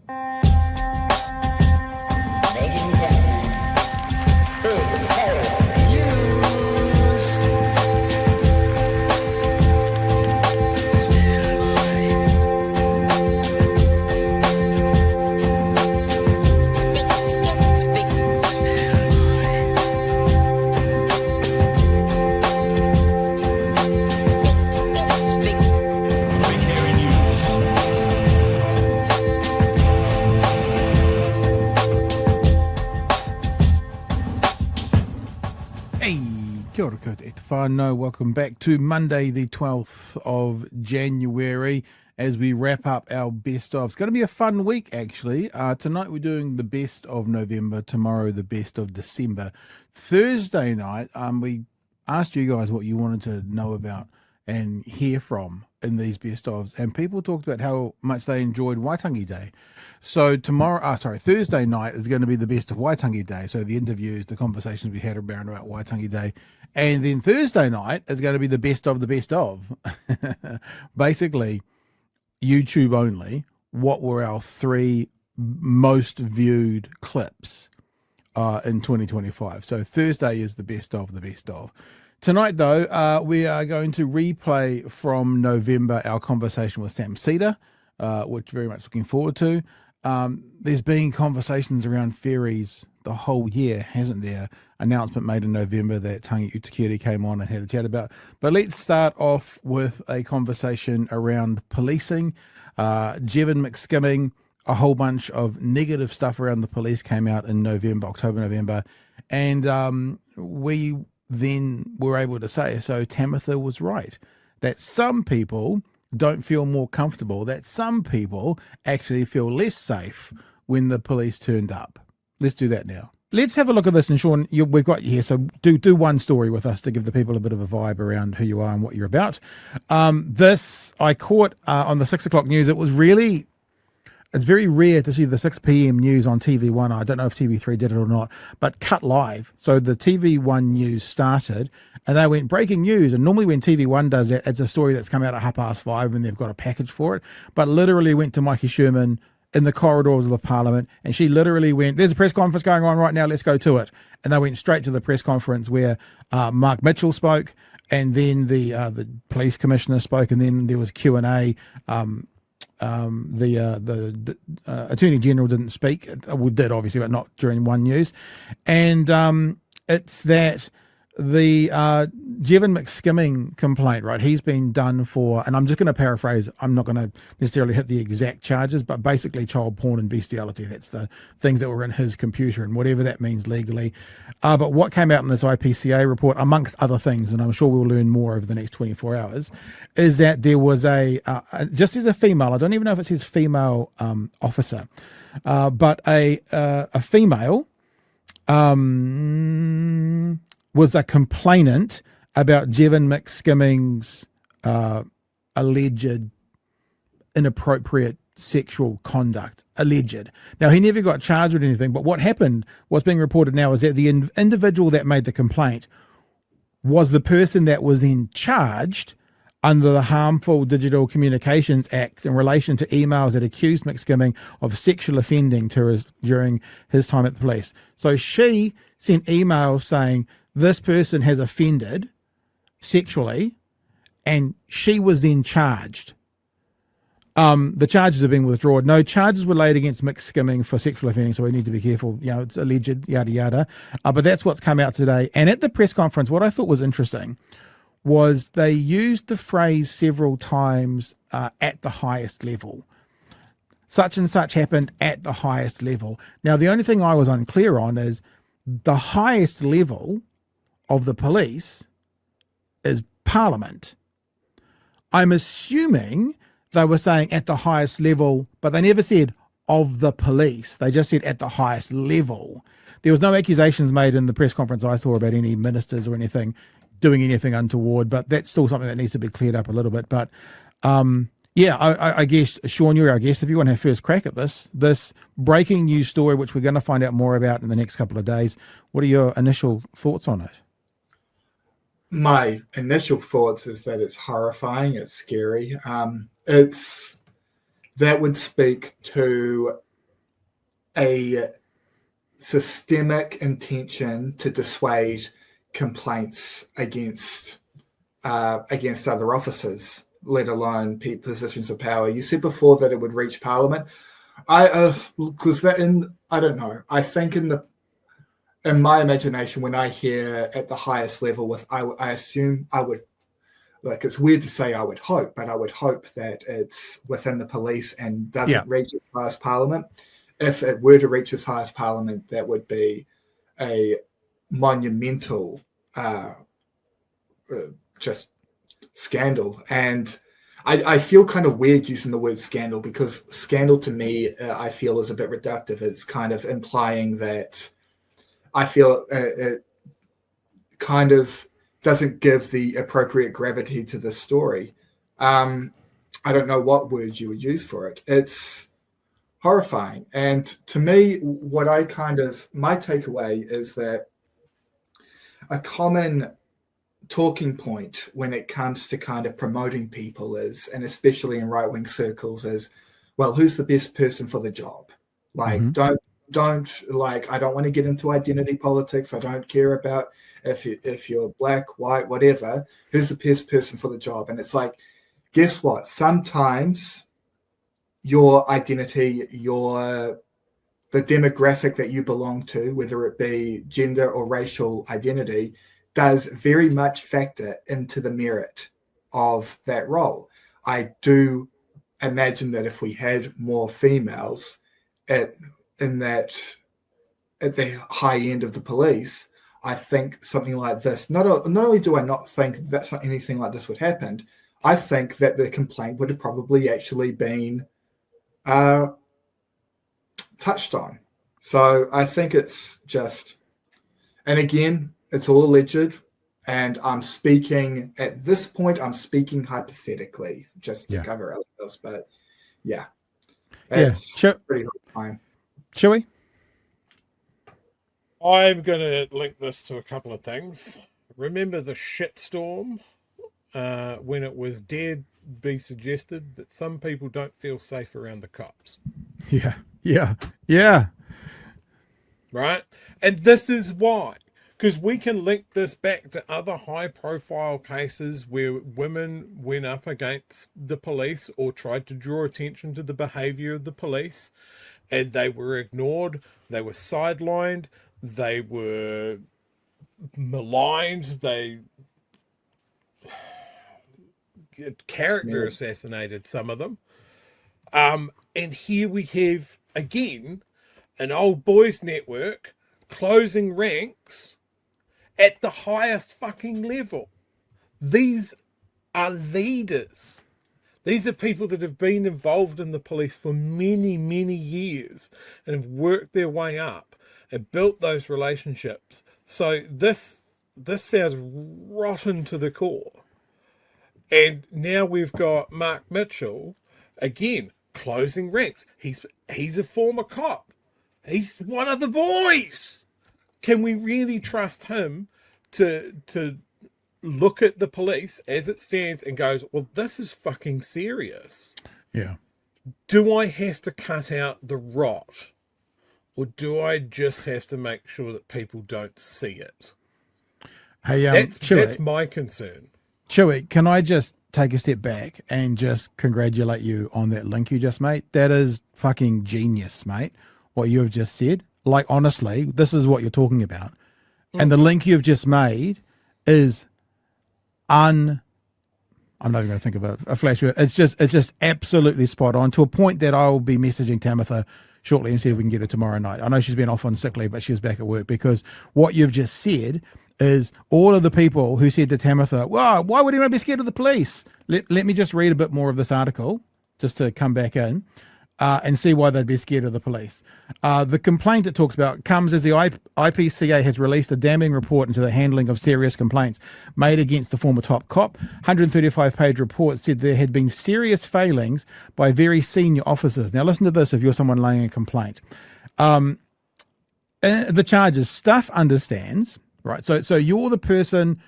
Ladies and gentlemen, big ferry news. Kia ora koutou te whānau. Welcome back to Monday the 12th of January as we wrap up our best of. It's going to be a fun week actually. Tonight we're doing the best of November, tomorrow the best of December. Thursday night we asked you guys what you wanted to know about and hear from in these best ofs, and people talked about how much they enjoyed Waitangi Day. So Thursday night is going to be the best of Waitangi Day. So the interviews, the conversations we had around about Waitangi Day. And then Thursday night is going to be the best of the best of. Basically, YouTube only. What were our 3 most viewed clips in 2025? So Thursday is the best of the best of. Tonight, though, we are going to replay from November our conversation with Sam Seder, which very much looking forward to. There's been conversations around ferries the whole year, hasn't there? Announcement made in November that Tangi Utikere came on and had a chat about. But let's start off with a conversation around policing. Jevon McSkimming, a whole bunch of negative stuff around the police came out in October, November. And we then were able to say, so Tamatha was right, that some people don't feel more comfortable, that some people actually feel less safe when the police turned up. Let's do that now. Let's have a look at this, and Sean, we've got you here, so do one story with us to give the people a bit of a vibe around who you are and what you're about. This I caught on the 6 o'clock news. It's very rare to see the 6 p.m. news on TV1. I don't know if TV3 did it or not, but cut live. So the TV1 news started and they went breaking news. And normally when TV1 does that, it's a story that's come out at 5:30 and they've got a package for it. But literally went to Mikey Sherman in the corridors of the Parliament, and she literally went, there's a press conference going on right now, let's go to it. And they went straight to the press conference where Mark Mitchell spoke, and then the police commissioner spoke, and then there was Q&A. The Attorney General didn't speak. Well, did obviously, but not during One News. And it's that the Jevon McSkimming complaint, right? He's been done for, and I'm just going to paraphrase, I'm not going to necessarily hit the exact charges, but basically child porn and bestiality. That's the things that were in his computer and whatever that means legally. But what came out in this IPCA report, amongst other things, and I'm sure we'll learn more over the next 24 hours, is that there was just as a female, I don't even know if it says female officer, but a female was a complainant about Jevon McSkimming's alleged inappropriate sexual conduct. Alleged. Now, he never got charged with anything, but what happened, what's being reported now, is that the individual that made the complaint was the person that was then charged under the Harmful Digital Communications Act in relation to emails that accused McSkimming of sexual offending during his time at the police. So she sent emails saying this person has offended sexually, and she was then charged. The charges have been withdrawn. No charges were laid against McSkimming for sexual offending, so we need to be careful. You know, it's alleged, yada, yada. But that's what's come out today. And at the press conference, what I thought was interesting was they used the phrase several times at the highest level. Such and such happened at the highest level. Now, the only thing I was unclear on is the highest level of the police is Parliament. I'm assuming they were saying at the highest level, but they never said of the police. They just said at the highest level. There was no accusations made in the press conference I saw about any ministers or anything doing anything untoward, but that's still something that needs to be cleared up a little bit. But I guess, Sean, you're our guest. If you want to have first crack at this breaking news story, which we're going to find out more about in the next couple of days, what are your initial thoughts on it? My initial thoughts is that it's horrifying, it's scary. That would speak to a systemic intention to dissuade complaints against other officers, let alone positions of power. You said before that it would reach Parliament. I don't know. I think in my imagination, when I hear at the highest level, I assume I would, like, it's weird to say I would hope, but I would hope that it's within the police and doesn't reach its highest Parliament. If it were to reach its highest Parliament, that would be a monumental just scandal. And I feel kind of weird using the word scandal, because scandal to me, I feel, is a bit reductive. It's kind of implying that I feel it kind of doesn't give the appropriate gravity to the story. I don't know what words you would use for it. It's horrifying. And to me, my takeaway is that a common talking point when it comes to kind of promoting people is, and especially in right-wing circles, is, well, who's the best person for the job? Like, don't like, I don't want to get into identity politics. I don't care about if you're black, white, whatever. Who's the best person for the job? And it's like, guess what? Sometimes your identity, the demographic that you belong to, whether it be gender or racial identity, does very much factor into the merit of that role. I do imagine that if we had more females at the high end of the police, I think something like this, not only do I not think that anything like this would happen, I think that the complaint would have probably actually been touched on. So I think it's just, and again, it's all alleged, and at this point, I'm speaking hypothetically, just to cover ourselves, but it's pretty horrifying. Chewy? I'm going to link this to a couple of things. Remember the shitstorm when it was dared be suggested that some people don't feel safe around the cops? Yeah. Right? And this is why. Because we can link this back to other high-profile cases where women went up against the police or tried to draw attention to the behaviour of the police, and they were ignored, they were sidelined, they were maligned, they character assassinated, some of them. And here we have, again, an old boys network closing ranks at the highest fucking level. These are leaders. These are people that have been involved in the police for many, many years and have worked their way up and built those relationships. So this sounds rotten to the core. And now we've got Mark Mitchell, again, closing ranks. He's a former cop. He's one of the boys. Can we really trust him to look at the police as it stands and goes, well, this is fucking serious? Yeah. Do I have to cut out the rot? Or do I just have to make sure that people don't see it? Hey, that's my concern. Chewy, can I just take a step back and just congratulate you on that link you just made? That is fucking genius, mate, what you have just said. Like, honestly, this is what you're talking about. And the link you've just made is I'm not even going to think of a flash word. It's just absolutely spot on, to a point that I'll be messaging Tamatha shortly and see if we can get her tomorrow night. I know she's been off on sick leave, but she's back at work, because what you've just said is all of the people who said to Tamatha, well, why would anyone be scared of the police? Let me just read a bit more of this article just to come back in. And see why they'd be scared of the police. The complaint it talks about comes as the IPCA has released a damning report into the handling of serious complaints made against the former top cop. 135-page report said there had been serious failings by very senior officers. Now listen to this if you're someone laying a complaint. The charges, staff understands, right? So you're the person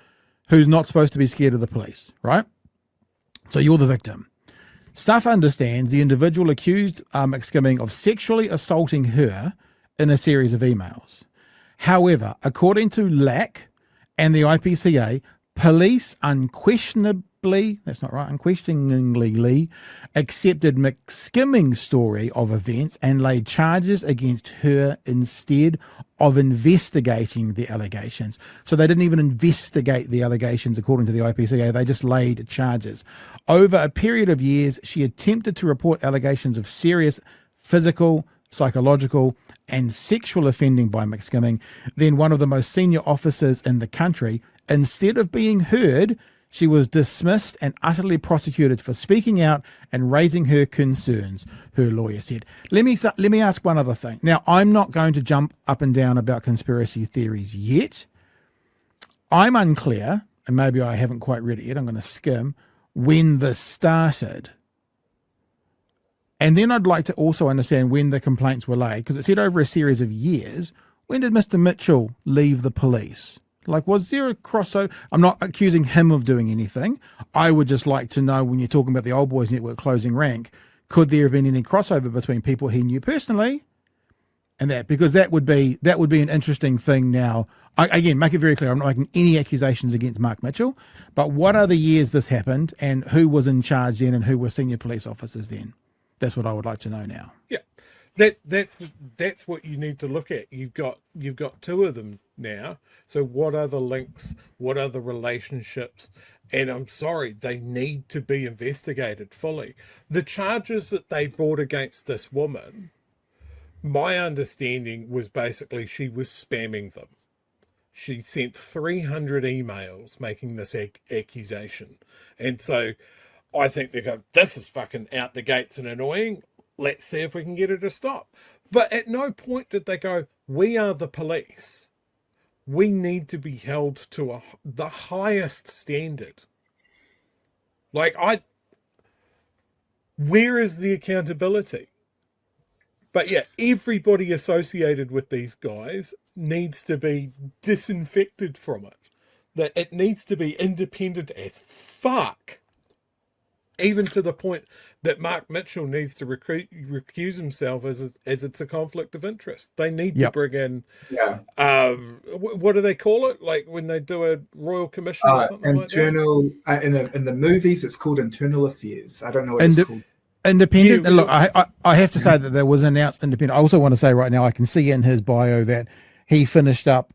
who's not supposed to be scared of the police, right? So you're the victim. Stuff understands the individual accused McSkimming of sexually assaulting her in a series of emails. However, according to LAC and the IPCA, police unquestioningly accepted McSkimming's story of events and laid charges against her instead of investigating the allegations. So they didn't even investigate the allegations according to the IPCA, they just laid charges. Over a period of years, she attempted to report allegations of serious physical, psychological, and sexual offending by McSkimming. Then one of the most senior officers in the country, instead of being heard, she was dismissed and utterly prosecuted for speaking out and raising her concerns, her lawyer said. Let me ask one other thing. Now, I'm not going to jump up and down about conspiracy theories yet. I'm unclear, and maybe I haven't quite read it yet, I'm going to skim, when this started. And then I'd like to also understand when the complaints were laid, because it said over a series of years. When did Mr. Mitchell leave the police? Like, was there a crossover? I'm not accusing him of doing anything. I would just like to know, when you're talking about the Old Boys Network closing rank, could there have been any crossover between people he knew personally and that? Because that would be an interesting thing now. Again, make it very clear, I'm not making any accusations against Mark Mitchell, but what are the years this happened and who was in charge then and who were senior police officers then? That's what I would like to know now. Yeah. That's what you need to look at. You've got two of them now. So what are the links? What are the relationships? And I'm sorry, they need to be investigated fully. The charges that they brought against this woman, my understanding was basically she was spamming them. She sent 300 emails making this accusation. And so I think they go, this is fucking out the gates and annoying. Let's see if we can get her to stop. But at no point did they go, we are the police. We need to be held to the highest standard. Where is the accountability? But yeah, everybody associated with these guys needs to be disinfected from it. That it needs to be independent as fuck. Even to the point that Mark Mitchell needs to recuse himself as it's a conflict of interest. They need to bring in, what do they call it? Like when they do a royal commission or something like that? In the movies, it's called internal affairs. I don't know what it's called. Independent. And look, I have to say that there was announced independent. I also want to say right now, I can see in his bio that he finished up,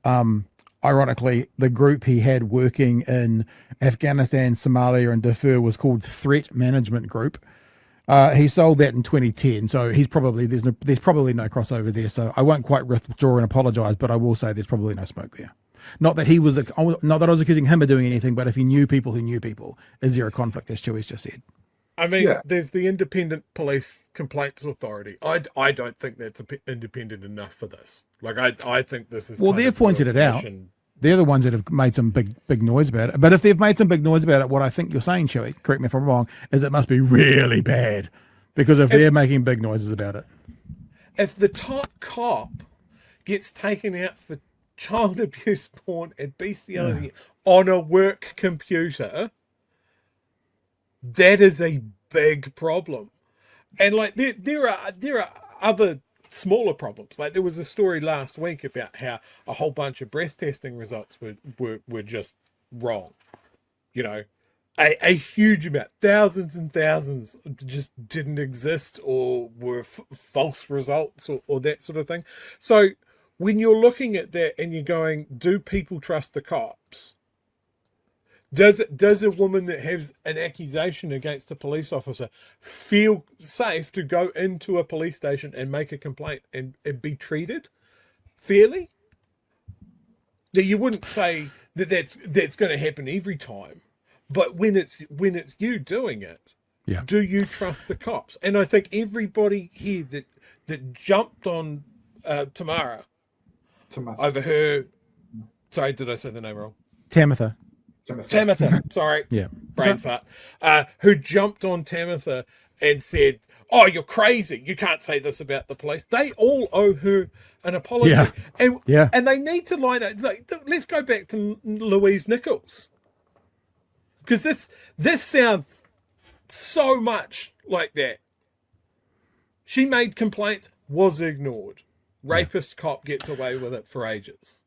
ironically, the group he had working in Afghanistan, Somalia, and Darfur was called Threat Management Group. He sold that in 2010, so there's probably no crossover there. So I won't quite withdraw and apologise, but I will say there's probably no smoke there. Not that I was accusing him of doing anything, but if he knew people who knew people, is there a conflict? As Chewie's just said. I mean, there's the Independent Police Complaints Authority. I don't think that's independent enough for this. Like, I think this is... Well, they've pointed it out. They're the ones that have made some big noise about it. But if they've made some big noise about it, what I think you're saying, Chewie, correct me if I'm wrong, is it must be really bad. Because if they're making big noises about it. If the top cop gets taken out for child abuse, porn, and bestiality on a work computer... that is a big problem. And like there are other smaller problems. Like there was a story last week about how a whole bunch of breath testing results were just wrong. You know, a huge amount, thousands and thousands just didn't exist or were false results or that sort of thing. So when you're looking at that and you're going, do people trust the cops? Does a woman that has an accusation against a police officer feel safe to go into a police station and make a complaint and be treated fairly? Now, you wouldn't say that's going to happen every time, but when it's you doing it, do you trust the cops? And I think everybody here that jumped on Tamatha over her. Sorry, did I say the name wrong? Tamatha, sorry. Yeah. Brain fart. Who jumped on Tamatha and said, oh, you're crazy. You can't say this about the police. They all owe her an apology. Yeah. And they need to line up. Like, let's go back to Louise Nichols. Because this sounds so much like that. She made complaints, was ignored. Rapist cop gets away with it for ages.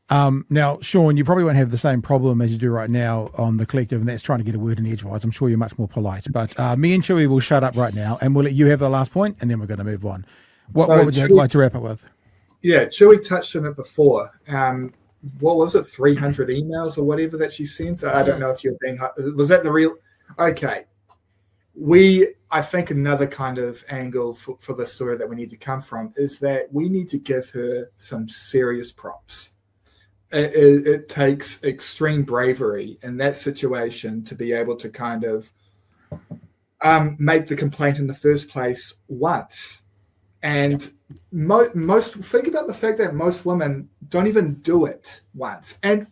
Now, Sean, you probably won't have the same problem as you do right now on the collective, and that's trying to get a word in edgewise. I'm sure you're much more polite. But me and Chewy will shut up right now, and we'll let you have the last point, and then we're going to move on. What would you like to wrap up with? Yeah, Chewy touched on it before. What was it, 300 emails or whatever that she sent? I don't know if you're being... Was that the real... Okay. I think another kind of angle for the story that we need to come from is that we need to give her some serious props. It takes extreme bravery in that situation to be able to kind of make the complaint in the first place once. And most think about the fact that most women don't even do it once. And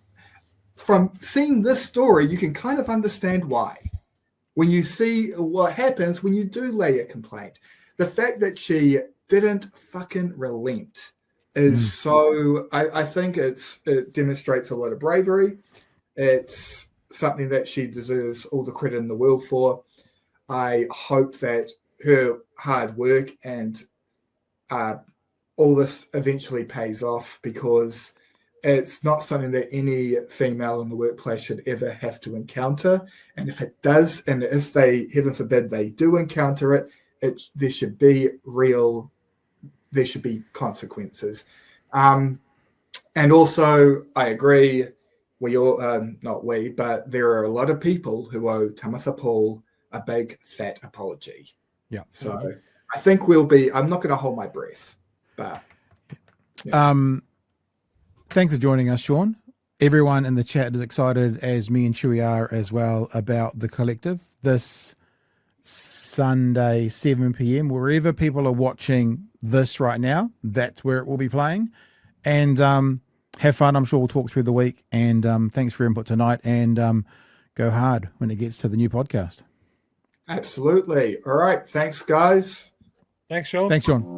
from seeing this story, you can kind of understand why. When you see what happens when you do lay a complaint, the fact that she didn't fucking relent is so, I think it demonstrates a lot of bravery. It's something that she deserves all the credit in the world for. I hope that her hard work and all this eventually pays off, because it's not something that any female in the workplace should ever have to encounter. And if it does, and if they, heaven forbid, they do encounter it, there should be consequences. And also, I agree, we all, not we, but there are a lot of people who owe Tamatha Paul a big fat apology. Yeah. So I think I'm not going to hold my breath, but. Yeah. Thanks for joining us, Sean. Everyone in the chat is excited, as me and Chewy are as well, about the collective this Sunday, 7 p.m. Wherever people are watching this right now, that's where it will be playing. And have fun. I'm sure we'll talk through the week. And thanks for your input tonight. And go hard when it gets to the new podcast. Absolutely. All right. Thanks, guys. Thanks, Sean. Thanks, Sean.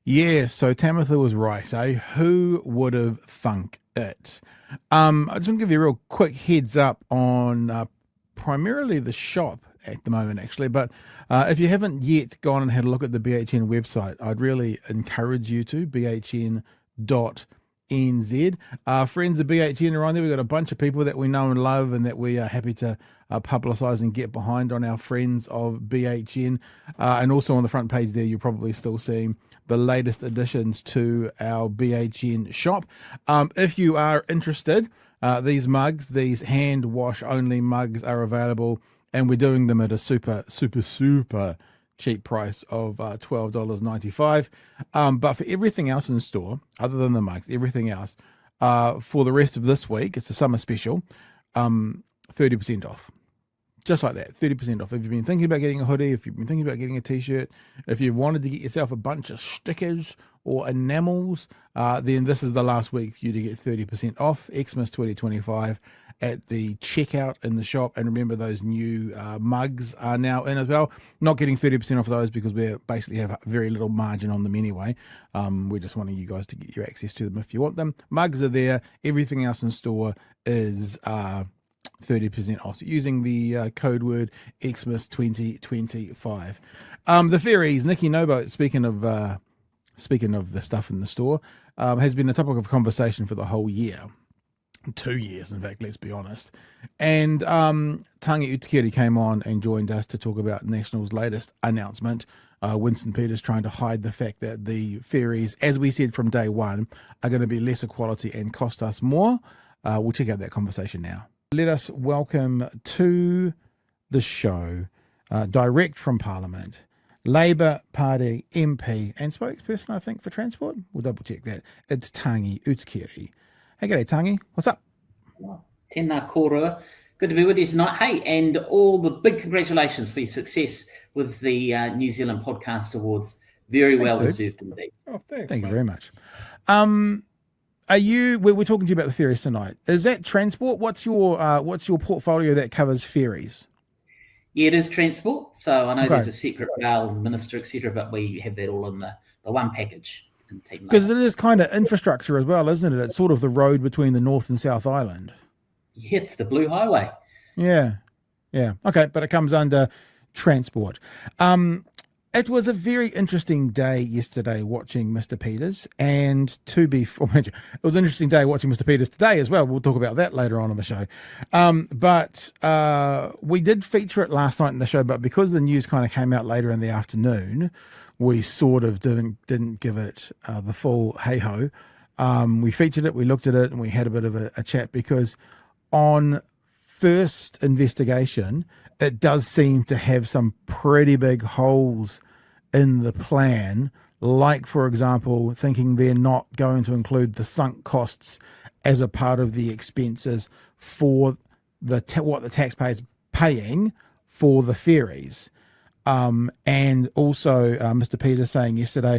Yeah, so Tamatha was right, eh? Who would have thunk it? I just want to give you a real quick heads up on primarily the shop at the moment, actually. But if you haven't yet gone and had a look at the BHN website, I'd really encourage you to, bhn.nz. Friends of BHN are on there. We've got a bunch of people that we know and love and that we are happy to publicise and get behind on our friends of BHN. And also on the front page there, you're probably still seeing the latest additions to our BHN shop. If you are interested, these mugs, these hand wash only mugs are available, and we're doing them at a super cheap price of $12.95. But for everything else in store, other than the mugs, everything else, for the rest of this week, it's a summer special, 30% off. Just like that, 30% off. If you've been thinking about getting a hoodie, if you've been thinking about getting a t-shirt, if you wanted to get yourself a bunch of stickers or enamels, then this is the last week for you to get 30% off. Xmas 2025 at the checkout in the shop. And remember, those new mugs are now in as well. Not getting 30% off those because we basically have very little margin on them anyway. We're just wanting you guys to get your access to them if you want them. Mugs are there. Everything else in store is 30% off, using the code word Xmas 2025. The ferries, Nikki Nobo, speaking of the stuff in the store, has been a topic of conversation for the whole year. 2 years, in fact, let's be honest. And Tangi Utikere came on and joined us to talk about National's latest announcement. Winston Peters trying to hide the fact that the ferries, as we said from day one, are going to be lesser quality and cost us more. We'll check out that conversation now. Let us welcome to the show, direct from Parliament, Labour Party MP and spokesperson, I think, for transport. We'll double check that. It's Tangi Utikere. Hey, g'day, Tangi. What's up? Tēnā kōrua. Good to be with you tonight. Hey, and all the big congratulations for your success with the New Zealand Podcast Awards. Very well deserved indeed. Oh, thanks. Thank you very much. We're talking to you about the ferries tonight. Is that transport? What's your portfolio that covers ferries? Yeah, it is transport. So I know there's a separate rail minister, etc., but we have that all in the one package. Because it is kind of infrastructure as well, isn't it? It's sort of the road between the North and South Island. Yeah, it's the Blue Highway. Yeah. Yeah. Okay. But it comes under transport. It was a very interesting day yesterday watching Mr. Peters, and it was an interesting day watching Mr. Peters today as well. We'll talk about that later on in the show. But we did feature it last night in the show, but because the news kind of came out later in the afternoon, we sort of didn't give it the full hey-ho. We featured it, we looked at it, and we had a bit of a chat, because on first investigation, it does seem to have some pretty big holes in the plan, like, for example, thinking they're not going to include the sunk costs as a part of the expenses for what the taxpayers paying for the ferries. And also Mr. Peters saying yesterday,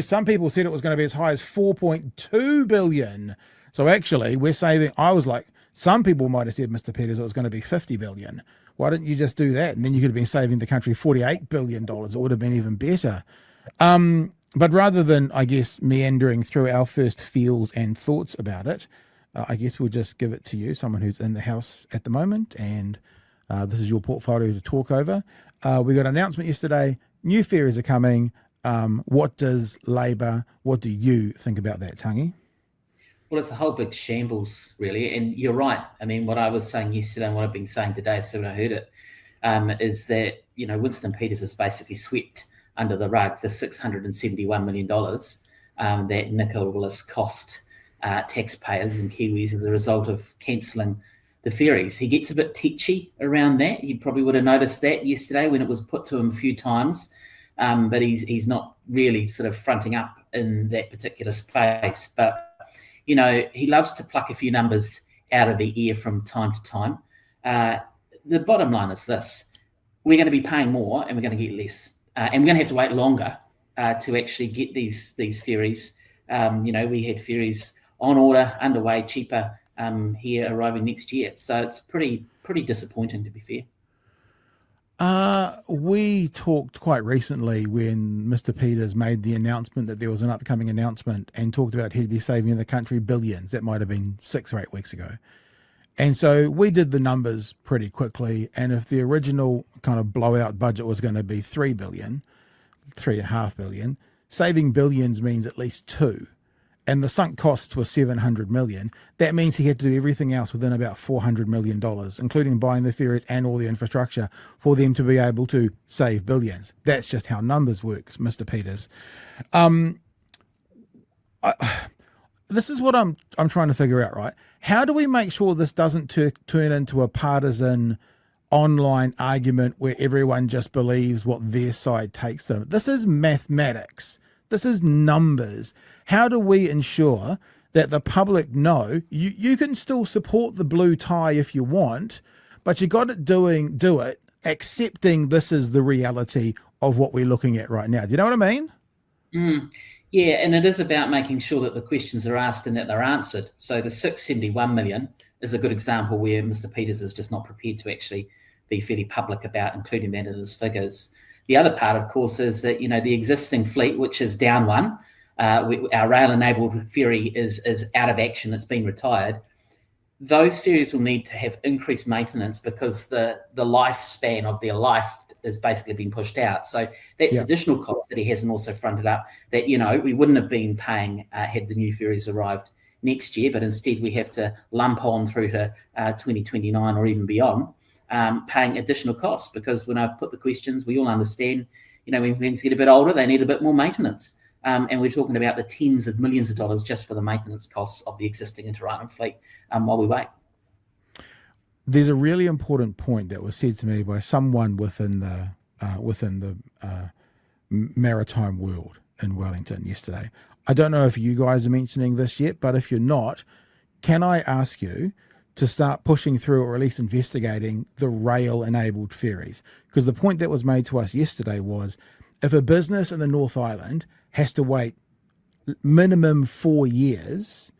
some people said it was going to be as high as 4.2 billion. So actually we're saving, I was like, some people might have said, Mr. Peters, it was going to be 50 billion. Why didn't you just do that? And then you could have been saving the country $48 billion. It would have been even better. But rather than, I guess, meandering through our first feels and thoughts about it, I guess we'll just give it to you, someone who's in the house at the moment, and this is your portfolio to talk over. We got an announcement yesterday. New ferries are coming. What do you think about that, Tangi? Well, it's a whole big shambles, really. And you're right. I mean, what I was saying yesterday and what I've been saying today, so when I heard it, is that, Winston Peters has basically swept under the rug the $671 million that Nicholas cost taxpayers and Kiwis as a result of cancelling the ferries. He gets a bit tetchy around that. You probably would have noticed that yesterday when it was put to him a few times, but he's not really sort of fronting up in that particular space. But he loves to pluck a few numbers out of the air from time to time. The bottom line is this: we're going to be paying more and we're going to get less. And we're going to have to wait longer to actually get these ferries. We had ferries on order, underway, cheaper here arriving next year. So it's pretty disappointing, to be fair. We talked quite recently when Mr. Peters made the announcement that there was an upcoming announcement and talked about he'd be saving the country billions. That might have been 6 or 8 weeks ago. And so we did the numbers pretty quickly. And if the original kind of blowout budget was going to be $3.5 billion, saving billions means at least 2. And the sunk costs were $700 million. That means he had to do everything else within about $400 million, including buying the ferries and all the infrastructure for them to be able to save billions. That's just how numbers work, Mr. Peters. This is what I'm trying to figure out, right? How do we make sure this doesn't turn into a partisan online argument where everyone just believes what their side takes them? This is mathematics. This is numbers. How do we ensure that the public know you can still support the blue tie if you want, but you got it do it accepting this is the reality of what we're looking at right now? Do you know what I mean? Yeah, and it is about making sure that the questions are asked and that they're answered. So the 671 million is a good example where Mr. Peters is just not prepared to actually be fairly public about including that in his figures. The other part, of course, is that, the existing fleet, which is down one, our rail-enabled ferry is out of action, it's been retired. Those ferries will need to have increased maintenance because the lifespan of their life has basically been pushed out. So that's additional cost that he hasn't also fronted up that, we wouldn't have been paying had the new ferries arrived next year, but instead we have to lump on through to 2029 or even beyond, paying additional costs, because when I put the questions, we all understand, when things get a bit older, they need a bit more maintenance. And we're talking about the tens of millions of dollars just for the maintenance costs of the existing Interisland fleet while we wait. There's a really important point that was said to me by someone within the maritime world in Wellington yesterday. I don't know if you guys are mentioning this yet, but if you're not, can I ask you to start pushing through, or at least investigating, the rail-enabled ferries? Because the point that was made to us yesterday was, if a business in the North Island has to wait minimum 4 years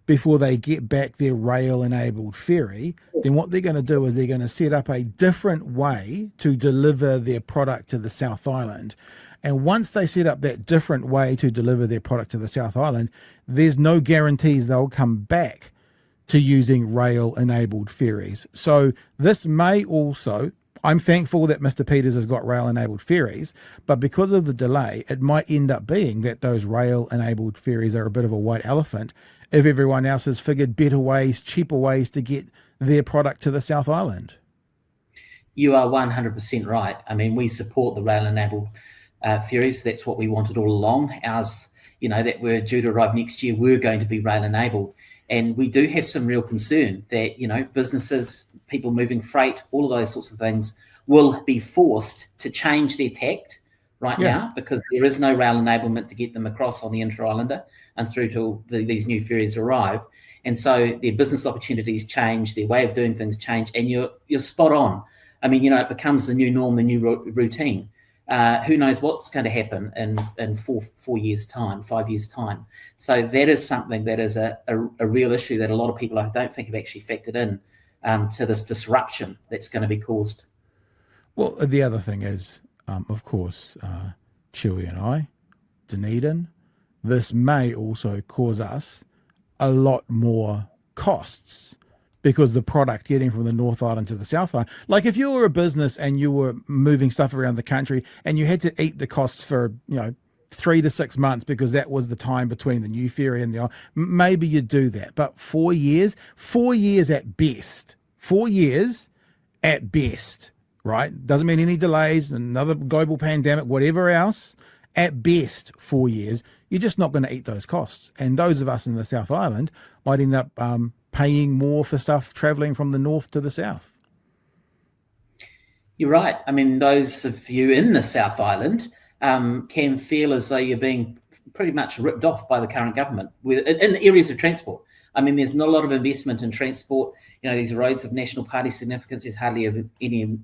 before they get back their rail-enabled ferry, then what they're going to do is they're going to set up a different way to deliver their product to the South Island. And once they set up that different way to deliver their product to the South Island, there's no guarantees they'll come back to using rail-enabled ferries. So this may also, I'm thankful that Mr. Peters has got rail-enabled ferries, but because of the delay, it might end up being that those rail-enabled ferries are a bit of a white elephant if everyone else has figured better ways, cheaper ways to get their product to the South Island. You are 100% right. I mean, we support the rail-enabled ferries. That's what we wanted all along. Ours, that were due to arrive next year, were going to be rail-enabled. And we do have some real concern that, businesses, people moving freight, all of those sorts of things will be forced to change their tact now because there is no rail enablement to get them across on the Inter-Islander and through to these new ferries arrive. And so their business opportunities change, their way of doing things change, and you're spot on. I mean, it becomes the new norm, the new routine. Who knows what's going to happen in 4 years' time, 5 years' time. So that is something that is a real issue that a lot of people, I don't think, have actually factored in to this disruption that's going to be caused. Well, the other thing is, of course, Chewy and I, Dunedin, this may also cause us a lot more costs because the product getting from the North Island to the South Island, like if you were a business and you were moving stuff around the country and you had to eat the costs for, 3 to 6 months because that was the time between the new ferry and maybe you'd do that. But 4 years at best, 4 years at best, right? Doesn't mean any delays, another global pandemic, whatever else. At best, 4 years, you're just not going to eat those costs. And those of us in the South Island might end up paying more for stuff travelling from the north to the south. You're right. I mean, those of you in the South Island can feel as though you're being pretty much ripped off by the current government in areas of transport. I mean, there's not a lot of investment in transport. These roads of national party significance, there's hardly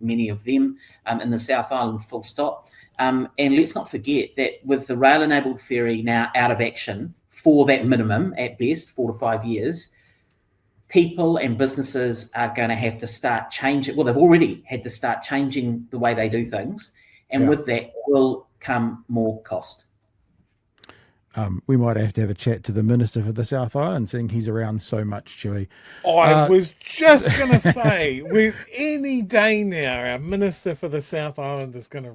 many of them in the South Island, full stop. And let's not forget that with the rail-enabled ferry now out of action for that minimum, at best, 4 to 5 years, people and businesses are going to have to start changing. Well, they've already had to start changing the way they do things. And with that will come more cost. We might have to have a chat to the Minister for the South Island, seeing he's around so much, Chewy. I was just going to say, with any day now, our Minister for the South Island is going to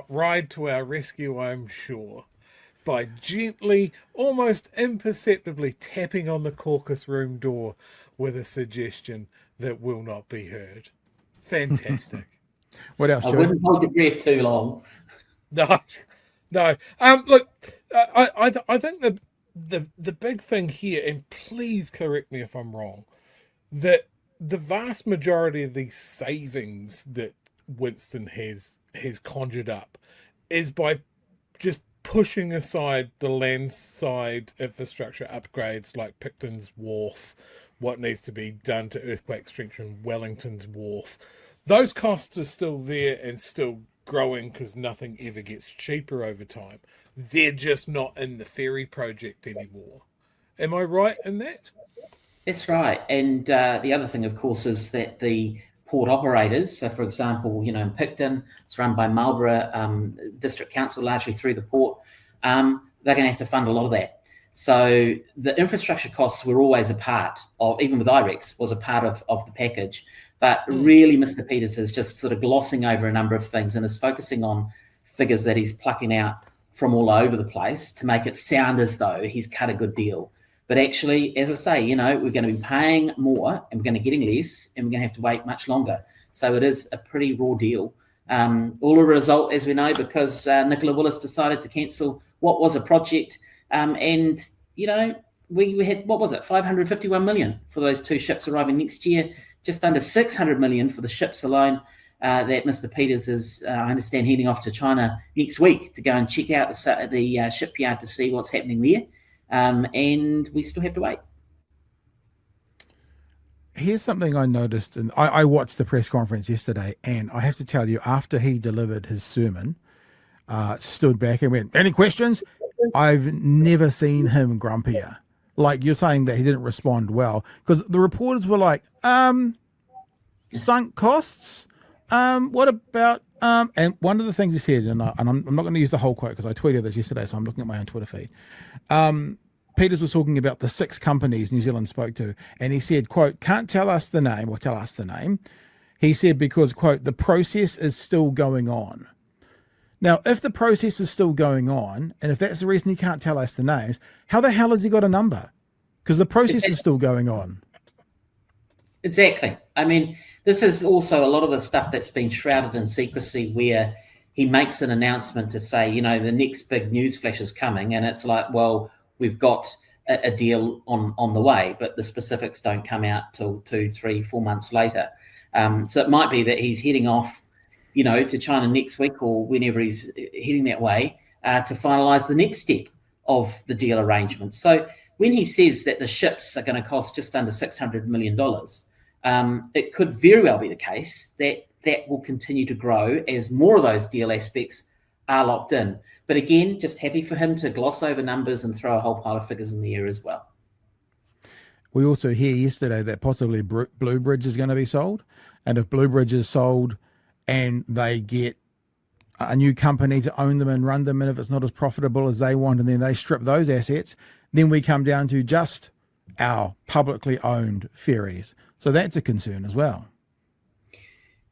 ride to our rescue, I'm sure, by gently, almost imperceptibly tapping on the caucus room door with a suggestion that will not be heard. Fantastic. What else, Chewy? I wouldn't hold your breath too long. No. Look, I think the big thing here, and please correct me if I'm wrong, that the vast majority of these savings that Winston has conjured up is by just pushing aside the landside infrastructure upgrades like Picton's Wharf, what needs to be done to earthquake strengthen Wellington's Wharf. Those costs are still there and still growing because nothing ever gets cheaper over time. They're just not in the ferry project anymore. Am I right in that? That's right. And the other thing, of course, is that the port operators, so for example, in Picton, it's run by Marlborough District Council, largely through the port, they're going to have to fund a lot of that. So the infrastructure costs were always a part of, even with IREX, was a part of the package. But really, Mr. Peters is just sort of glossing over a number of things and is focusing on figures that he's plucking out from all over the place to make it sound as though he's cut a good deal. But actually, as I say, we're going to be paying more and we're going to be getting less and we're going to have to wait much longer. So it is a pretty raw deal. All a result, as we know, because Nicola Willis decided to cancel what was a project. And we had, 551 million for those 2 ships arriving next year. Just under 600 million for the ships alone that Mr. Peters is, I understand, heading off to China next week to go and check out the shipyard to see what's happening there. And we still have to wait. Here's something I noticed, and I watched the press conference yesterday, and I have to tell you, after he delivered his sermon, stood back and went, "Any questions?" I've never seen him grumpier. Like, you're saying that he didn't respond well, because the reporters were like, sunk costs? What about, and one of the things he said, and I'm not going to use the whole quote because I tweeted this yesterday, so I'm looking at my own Twitter feed. Peters was talking about the 6 companies New Zealand spoke to, and he said, quote, can't tell us the name. He said, because, quote, the process is still going on. Now, if the process is still going on, and if that's the reason he can't tell us the names, how the hell has he got a number? Because the process is still going on. Exactly. I mean, this is also a lot of the stuff that's been shrouded in secrecy, where he makes an announcement to say, you know, the next big news flash is coming, and it's like, well, we've got a deal on the way, but the specifics don't come out till 2, 3, 4 months later. So it might be that he's heading off, you know, to China next week or whenever he's heading that way to finalise the next step of the deal arrangement. So when he says that the ships are going to cost just under $600 million, it could very well be the case that that will continue to grow as more of those deal aspects are locked in. But again, just happy for him to gloss over numbers and throw a whole pile of figures in the air as well. We also hear yesterday that possibly Blue Bridge is going to be sold. And if Blue Bridge is sold and they get a new company to own them and run them, and if it's not as profitable as they want, and then they strip those assets, then we come down to just our publicly owned ferries. So that's a concern as well.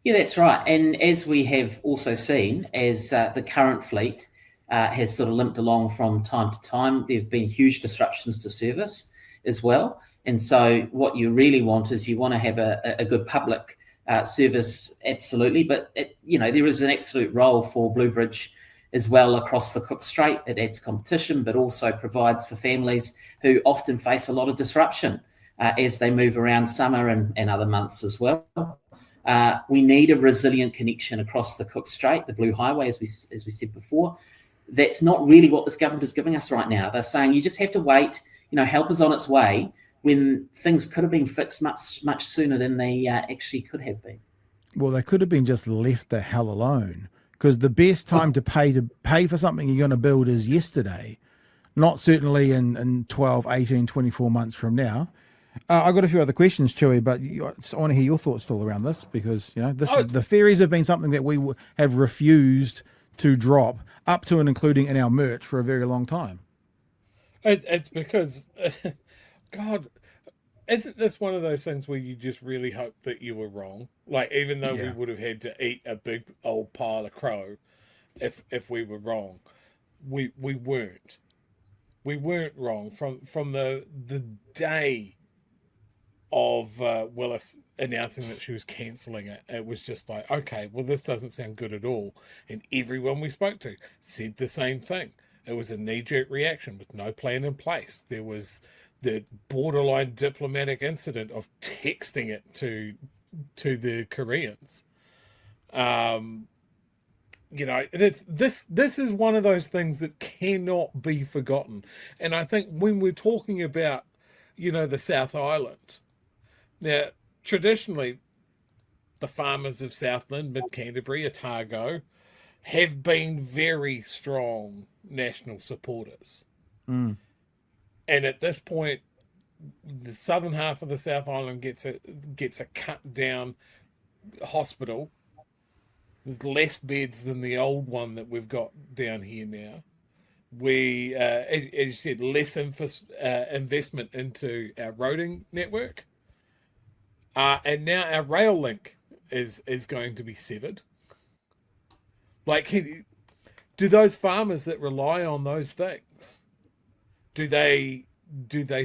Yeah, that's right. And as we have also seen, as the current fleet has sort of limped along from time to time, there have been huge disruptions to service as well. And so what you really want is you want to have a good public service, absolutely. But, there is an absolute role for Blue Bridge as well across the Cook Strait. It adds competition, but also provides for families who often face a lot of disruption as they move around summer and other months as well. We need a resilient connection across the Cook Strait, the Blue Highway, as we said before. That's not really what this government is giving us right now. They're saying you just have to wait, help is on its way, when things could have been fixed much, much sooner than they actually could have been. Well, they could have been just left the hell alone, because the best time to pay for something you're going to build is yesterday, not certainly in 12, 18, 24 months from now. I've got a few other questions, Chewy, but I want to hear your thoughts still around this, because the ferries have been something that we have refused to drop up to and including in our merch for a very long time. It's because, God, isn't this one of those things where you just really hope that you were wrong? Like, even though we would have had to eat a big old pile of crow if we were wrong, we weren't. We weren't wrong from the day of Willis announcing that she was cancelling it. It was just like, okay, well, this doesn't sound good at all. And everyone we spoke to said the same thing. It was a knee-jerk reaction with no plan in place. There was the borderline diplomatic incident of texting it to the Koreans. This is one of those things that cannot be forgotten. And I think when we're talking about, the South Island, now, traditionally, the farmers of Southland, Mid-Canterbury, Otago, have been very strong national supporters. Mm. And at this point, the southern half of the South Island gets a cut down hospital. There's less beds than the old one that we've got down here now. We, as you said, less investment into our roading network. And now our rail link is going to be severed. Like, do those farmers that rely on those things, do they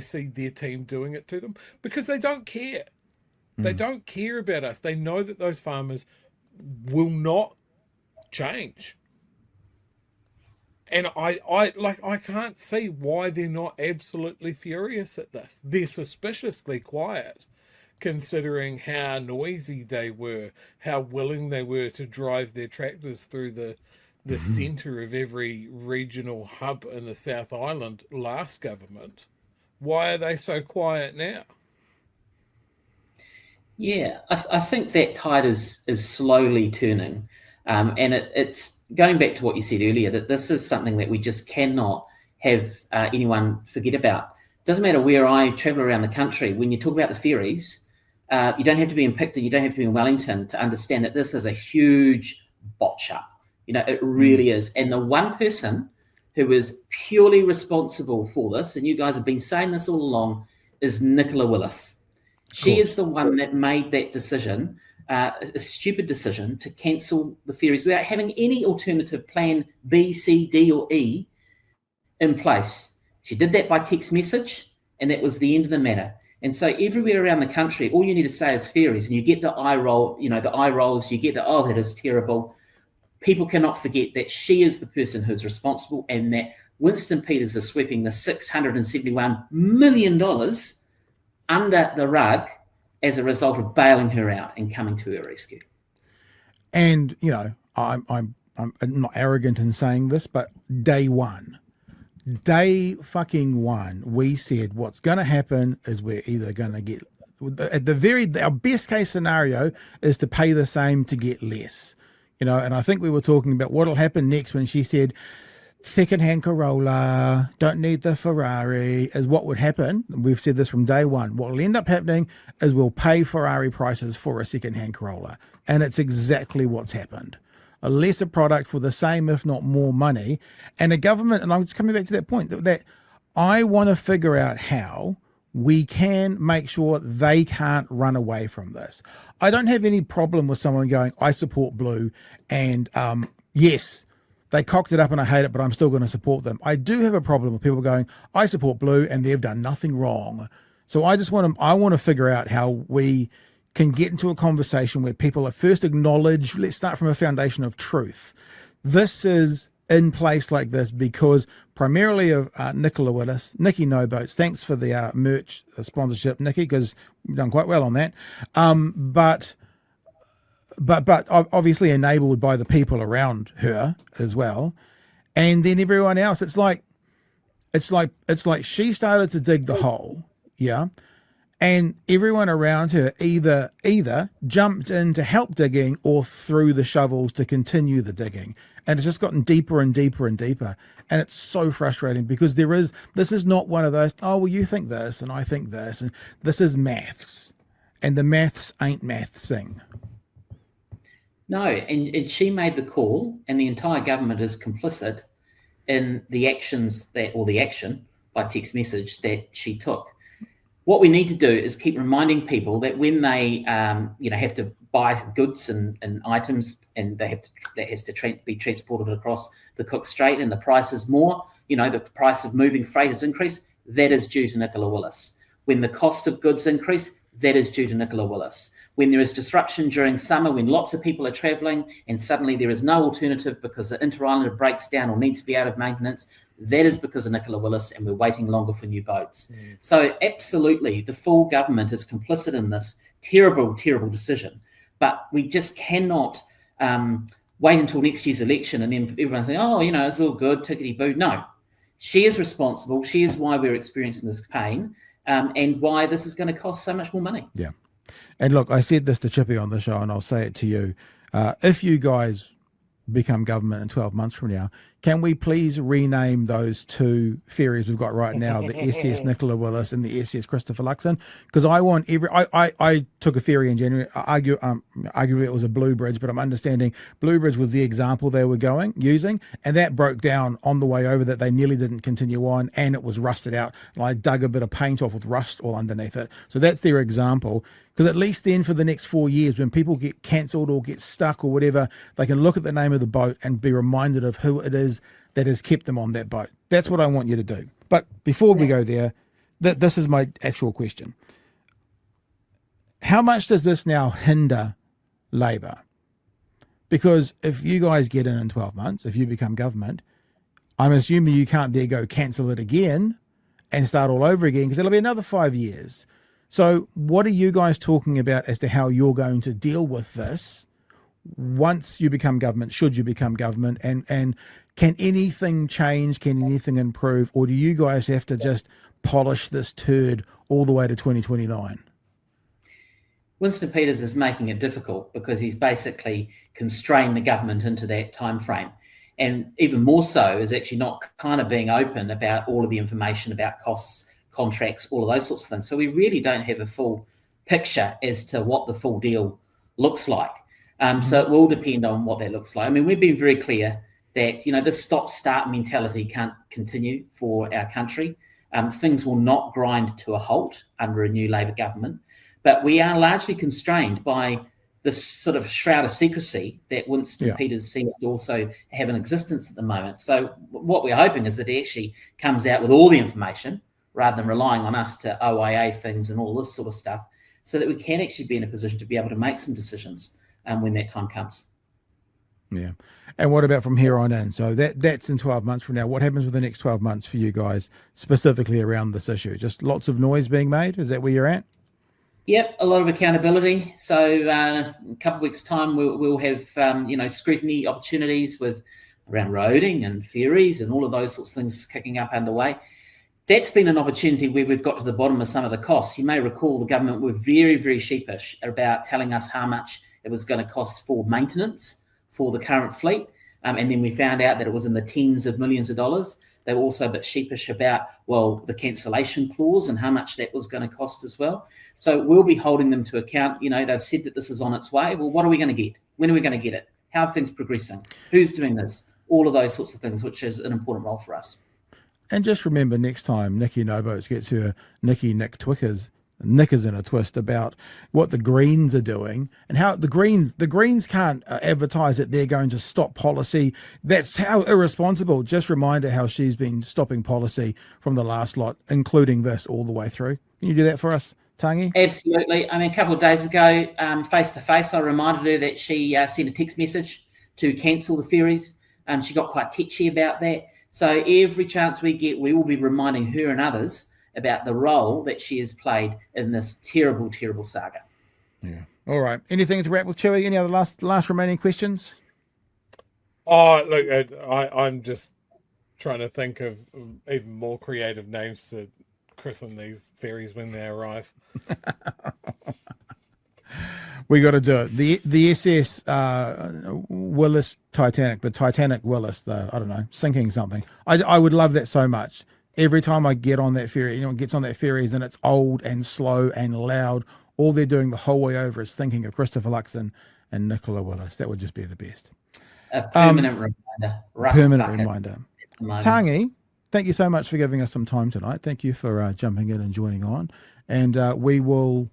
see their team doing it to them? Because they don't care. They don't care about us. They know that those farmers will not change. And I can't see why they're not absolutely furious at this. They're suspiciously quiet, considering how noisy they were, how willing they were to drive their tractors through the centre of every regional hub in the South Island last government. Why are they so quiet now? Yeah, I think that tide is slowly turning. And it's going back to what you said earlier, that this is something that we just cannot have anyone forget about. It doesn't matter where I travel around the country. When you talk about the ferries, you don't have to be in Picton, you don't have to be in Wellington to understand that this is a huge botch up. It really is. And the one person who is purely responsible for this, and you guys have been saying this all along, is Nicola Willis. She is the one that made that decision, a stupid decision, to cancel the ferries without having any alternative plan B, C, D, or E in place. She did that by text message, and that was the end of the matter. And so everywhere around the country, all you need to say is ferries, and you get the eye roll, the eye rolls, you get the, oh, that is terrible. People cannot forget that she is the person who's responsible, and that Winston Peters is sweeping the $671 million under the rug as a result of bailing her out and coming to her rescue. And, I'm not arrogant in saying this, but day fucking one, we said what's going to happen is we're either going to get, our best case scenario is to pay the same to get less. And I think we were talking about what'll happen next when she said, second-hand Corolla, don't need the Ferrari, is what would happen. We've said this from day one. What will end up happening is we'll pay Ferrari prices for a second-hand Corolla. And it's exactly what's happened. A lesser product for the same, if not more money. And a government, and I'm just coming back to that point, that I want to figure out how we can make sure they can't run away from this. I don't have any problem with someone going, I support Blue, and yes, they cocked it up and I hate it, but I'm still going to support them. I do have a problem with people going, I support Blue and they've done nothing wrong. So I want to figure out how we can get into a conversation where people are first acknowledge, let's start from a foundation of truth. This is in place like this because primarily of Nicola Willis, Nikki No Boats. Thanks for the merch sponsorship, Nikki, because we've done quite well on that. But obviously enabled by the people around her as well, and then everyone else. It's like she started to dig the hole, yeah, and everyone around her either jumped in to help digging or threw the shovels to continue the digging. And it's just gotten deeper and deeper and deeper. And it's so frustrating because this is not one of those, oh, well, you think this and I think this. And this is maths. And the maths ain't mathsing. No, and she made the call, and the entire government is complicit in the actions the action by text message that she took. What we need to do is keep reminding people that when they, have to buy goods and items, and that has to be transported across the Cook Strait, and the price is more, the price of moving freight has increased, that is due to Nicola Willis. When the cost of goods increase, that is due to Nicola Willis. When there is disruption during summer, when lots of people are travelling and suddenly there is no alternative because the Inter-Islander breaks down or needs to be out of maintenance, that is because of Nicola Willis, and we're waiting longer for new boats. So absolutely, the full government is complicit in this terrible, terrible decision. But we just cannot wait until next year's election and then everyone think, oh, it's all good, tickety-boo. No, she is responsible. She is why we're experiencing this pain and why this is going to cost so much more money. Yeah. And look, I said this to Chippy on the show, and I'll say it to you. If you guys become government in 12 months from now, can we please rename those two ferries we've got right now, the SS Nicola Willis and the SS Christopher Luxon? Because I want I took a ferry in January. Arguably it was a Blue Bridge, but I'm understanding Blue Bridge was the example they were using, and that broke down on the way over, that they nearly didn't continue on, and it was rusted out. And I dug a bit of paint off with rust all underneath it. So that's their example. Because at least then for the next 4 years, when people get cancelled or get stuck or whatever, they can look at the name of the boat and be reminded of who it is that has kept them on that boat. That's what I want you to do. But before we go there, this is my actual question. How much does this now hinder Labour? Because if you guys get in 12 months, if you become government, I'm assuming you can't there go cancel it again and start all over again, because it'll be another 5 years. So what are you guys talking about as to how you're going to deal with this once you become government, should you become government, and can anything change, can anything improve, or do you guys have to just polish this turd all the way to 2029? Winston Peters is making it difficult because he's basically constrained the government into that time frame. And even more so is actually not kind of being open about all of the information about costs, contracts, all of those sorts of things. So we really don't have a full picture as to what the full deal looks like. So it will depend on what that looks like. I mean, we've been very clear that, this stop-start mentality can't continue for our country. Things will not grind to a halt under a new Labor government, but we are largely constrained by this sort of shroud of secrecy that Winston Peters seems to also have in existence at the moment. So what we're hoping is that he actually comes out with all the information rather than relying on us to OIA things and all this sort of stuff, so that we can actually be in a position to be able to make some decisions when that time comes. Yeah. And what about from here on in? So that's in 12 months from now. What happens with the next 12 months for you guys, specifically around this issue? Just lots of noise being made? Is that where you're at? Yep, a lot of accountability. So in a couple of weeks' time, we'll have scrutiny opportunities around roading and ferries and all of those sorts of things kicking up underway. That's been an opportunity where we've got to the bottom of some of the costs. You may recall the government were very, very sheepish about telling us how much it was going to cost for maintenance for the current fleet. And then we found out that it was in the tens of millions of dollars. They were also a bit sheepish about, the cancellation clause and how much that was going to cost as well. So we'll be holding them to account. They've said that this is on its way. Well, what are we going to get? When are we going to get it? How are things progressing? Who's doing this? All of those sorts of things, which is an important role for us. And just remember, next time Nikki Noboats gets her Nick knickers in a twist about what the Greens are doing and how the Greens can't advertise that they're going to stop policy. That's how irresponsible. Just remind her how she's been stopping policy from the last lot, including this, all the way through. Can you do that for us, Tangi? Absolutely. I mean, a couple of days ago, face-to-face, I reminded her that she sent a text message to cancel the ferries. She got quite tetchy about that. So every chance we get, we will be reminding her and others about the role that she has played in this terrible, terrible saga. Yeah. All right. Anything to wrap with, Chewy? Any other last remaining questions? Oh, look, I'm just trying to think of even more creative names to christen these ferries when they arrive. We got to do it. The SS Willis Titanic, the Titanic Willis, sinking something. I would love that so much. Every time I get on that ferry, it gets on that ferries and it's old and slow and loud. All they're doing the whole way over is thinking of Christopher Luxon and Nicola Willis. That would just be the best. A permanent reminder. Reminder. Tangi, thank you so much for giving us some time tonight. Thank you for jumping in and joining on. And we will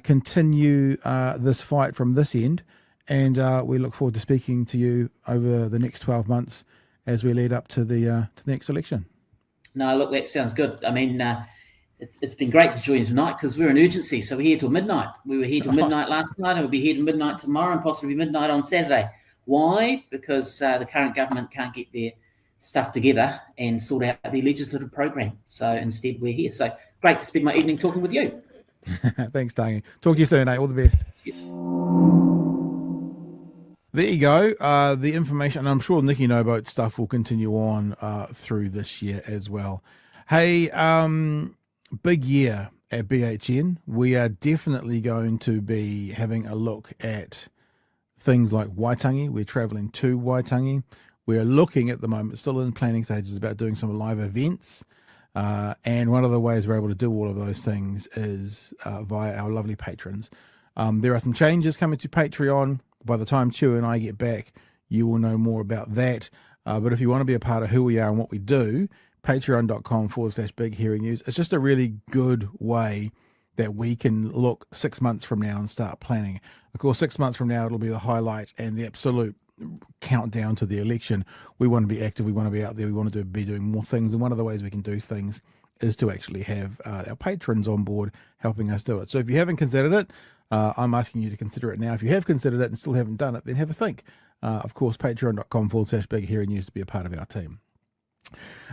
continue this fight from this end. And we look forward to speaking to you over the next 12 months as we lead up to the next election. No, look, that sounds good. I mean, it's been great to join you tonight because we're in urgency. So we're here till midnight. We were here till midnight last night and we'll be here till midnight tomorrow and possibly midnight on Saturday. Why? Because the current government can't get their stuff together and sort out the legislative program. So instead we're here. So great to spend my evening talking with you. Thanks, Tangi. Talk to you soon, eh? All the best. There you go. The information, and I'm sure Nikki Noboat stuff will continue on through this year as well. Hey, big year at BHN. We are definitely going to be having a look at things like Waitangi. We're traveling to Waitangi. We're looking at the moment, still in planning stages, about doing some live events. And one of the ways we're able to do all of those things is via our lovely patrons. There are some changes coming to Patreon. By the time Chew and I get back, you will know more about that. But if you want to be a part of who we are and what we do, patreon.com/Big Hearing News. It's just a really good way that we can look 6 months from now and start planning. Of course, 6 months from now, it'll be the highlight and the absolute countdown to the election. We want to be active. We want to be out there. We want to be doing more things. And one of the ways we can do things is to actually have our patrons on board helping us do it. So if you haven't considered it, I'm asking you to consider it now. If you have considered it and still haven't done it, then have a think. Of course, patreon.com/Big Hearing News to be a part of our team.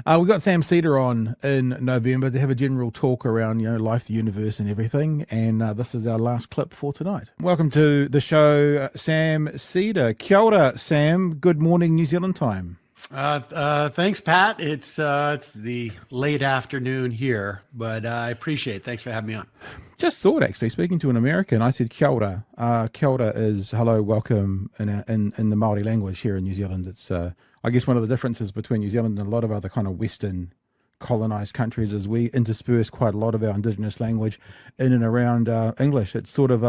We got Sam Seder on in November to have a general talk around, life, the universe and everything. And this is our last clip for tonight. Welcome to the show, Sam Seder. Kia ora, Sam. Good morning, New Zealand time. Thanks, Pat. It's the late afternoon here, but I appreciate it. Thanks for having me on. Just thought, actually, speaking to an American, I said kia ora. Kia ora is hello, welcome in the Māori language here in New Zealand. It's, I guess, one of the differences between New Zealand and a lot of other kind of Western colonized countries is we intersperse quite a lot of our indigenous language in and around English. It's sort of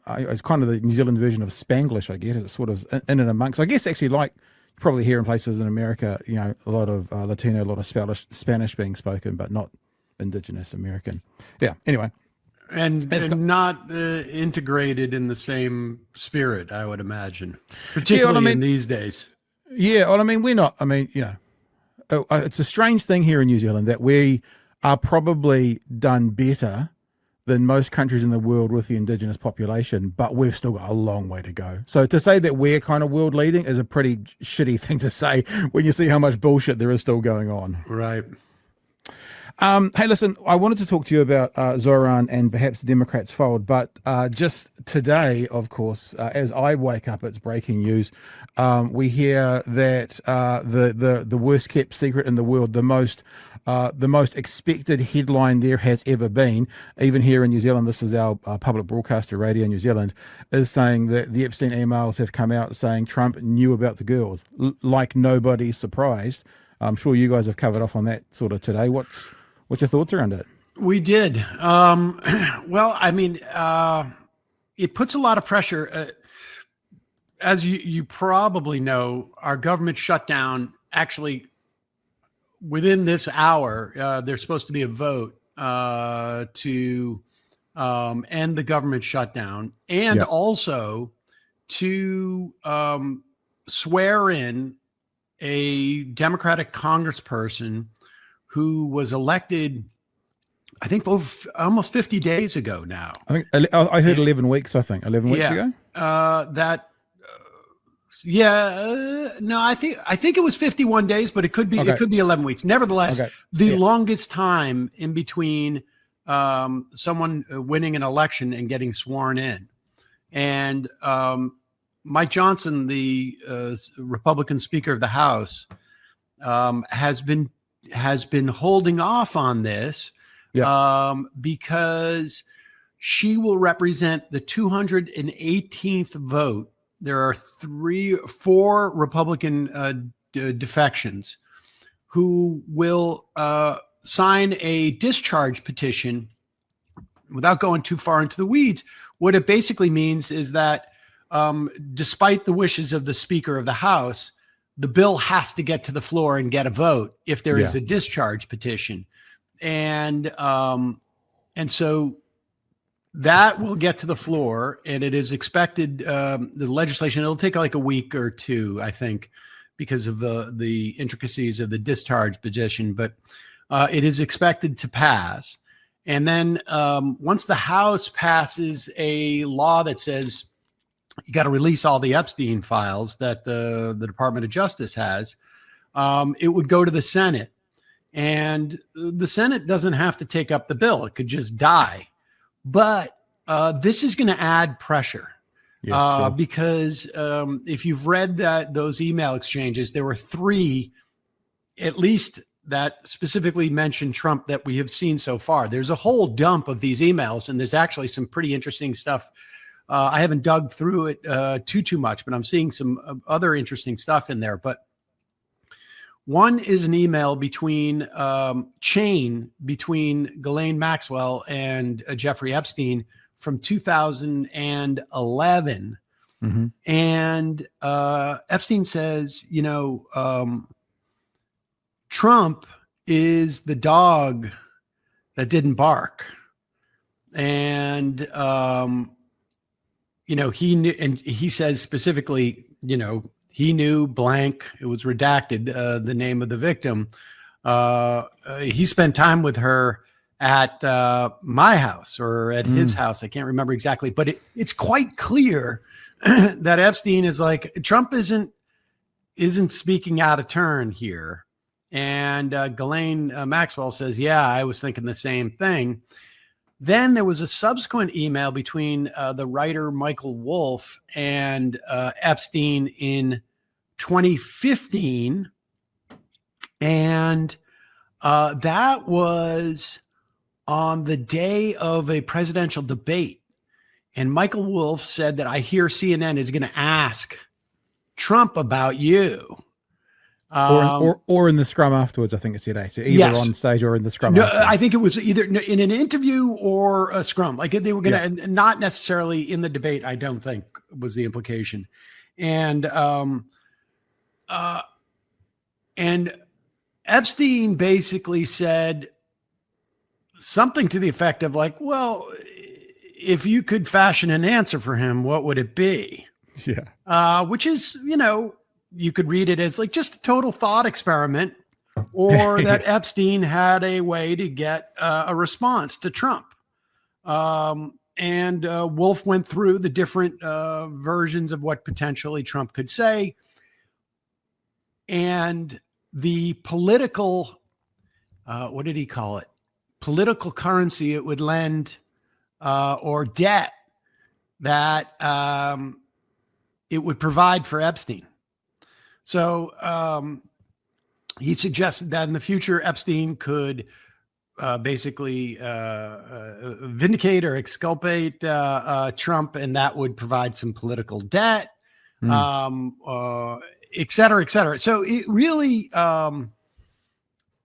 it's kind of the New Zealand version of Spanglish, I guess. It's sort of in and amongst, I guess, actually like probably here in places in America, a lot of Latino, a lot of Spanish being spoken, but not Indigenous American. Yeah. Anyway. And not integrated in the same spirit, I would imagine, particularly in these days. Yeah, well, we're not. It's a strange thing here in New Zealand that we are probably done better than most countries in the world with the Indigenous population, but we've still got a long way to go. So to say that we're kind of world leading is a pretty shitty thing to say when you see how much bullshit there is still going on. Right. Hey, listen, I wanted to talk to you about Zoran and perhaps the Democrats' fold, but just today, of course, as I wake up, it's breaking news. We hear that the worst kept secret in the world, the most expected headline there has ever been, even here in New Zealand, this is our public broadcaster, Radio New Zealand, is saying that the Epstein emails have come out saying Trump knew about the girls, like nobody's surprised. I'm sure you guys have covered off on that sort of today. What's your thoughts around it? We did. Well, it puts a lot of pressure. As you probably know, our government shutdown, actually within this hour, there's supposed to be a vote to end the government shutdown and also to swear in a Democratic congressperson who was elected, I think, almost 50 days ago now. I think I heard 11 weeks. I think 11 weeks ago. No, I think it was 51 days, but it could be 11 weeks. Nevertheless, the longest time in between someone winning an election and getting sworn in. And Mike Johnson, the Republican Speaker of the House, has been holding off on this because she will represent the 218th vote. There are 4 Republican defections who will sign a discharge petition. Without going too far into the weeds, what it basically means is that despite the wishes of the Speaker of the House, the bill has to get to the floor and get a vote if there is a discharge petition. And so that will get to the floor, and it is expected, the legislation, it'll take like a week or two, I think, because of the intricacies of the discharge petition, but it is expected to pass. And then once the House passes a law that says you got to release all the Epstein files that the Department of Justice has, it would go to the Senate. And the Senate doesn't have to take up the bill. It could just die. But this is going to add pressure because if you've read those email exchanges, there were 3, at least, that specifically mentioned Trump that we have seen so far. There's a whole dump of these emails, and there's actually some pretty interesting stuff. I haven't dug through it too much, but I'm seeing some other interesting stuff in there. But one is an email between Ghislaine Maxwell and Jeffrey Epstein from 2011. Mm-hmm. And Epstein says, Trump is the dog that didn't bark. And, he knew, and he says specifically, he knew blank, it was redacted, the name of the victim. He spent time with her at my house or at his house. I can't remember exactly, but it's quite clear that Epstein is like, Trump isn't speaking out of turn here. And Ghislaine Maxwell says, yeah, I was thinking the same thing. Then there was a subsequent email between the writer Michael Wolff and Epstein in 2015. And that was on the day of a presidential debate. And Michael Wolff said that I hear CNN is going to ask Trump about you. Or in the scrum afterwards, I think it said. So either on stage or in the scrum. No, afterwards. I think it was either in an interview or a scrum. Like they were going to, not necessarily in the debate, I don't think was the implication. And And Epstein basically said something to the effect of like, well, if you could fashion an answer for him, what would it be? Yeah. Which is, you could read it as like just a total thought experiment, or that Epstein had a way to get a response to Trump. And Wolf went through the different versions of what potentially Trump could say. And the political, what did he call it? Political currency it would lend, or debt that it would provide for Epstein. So he suggested that in the future, Epstein could basically vindicate or exculpate Trump, and that would provide some political debt, et cetera, et cetera. So it really,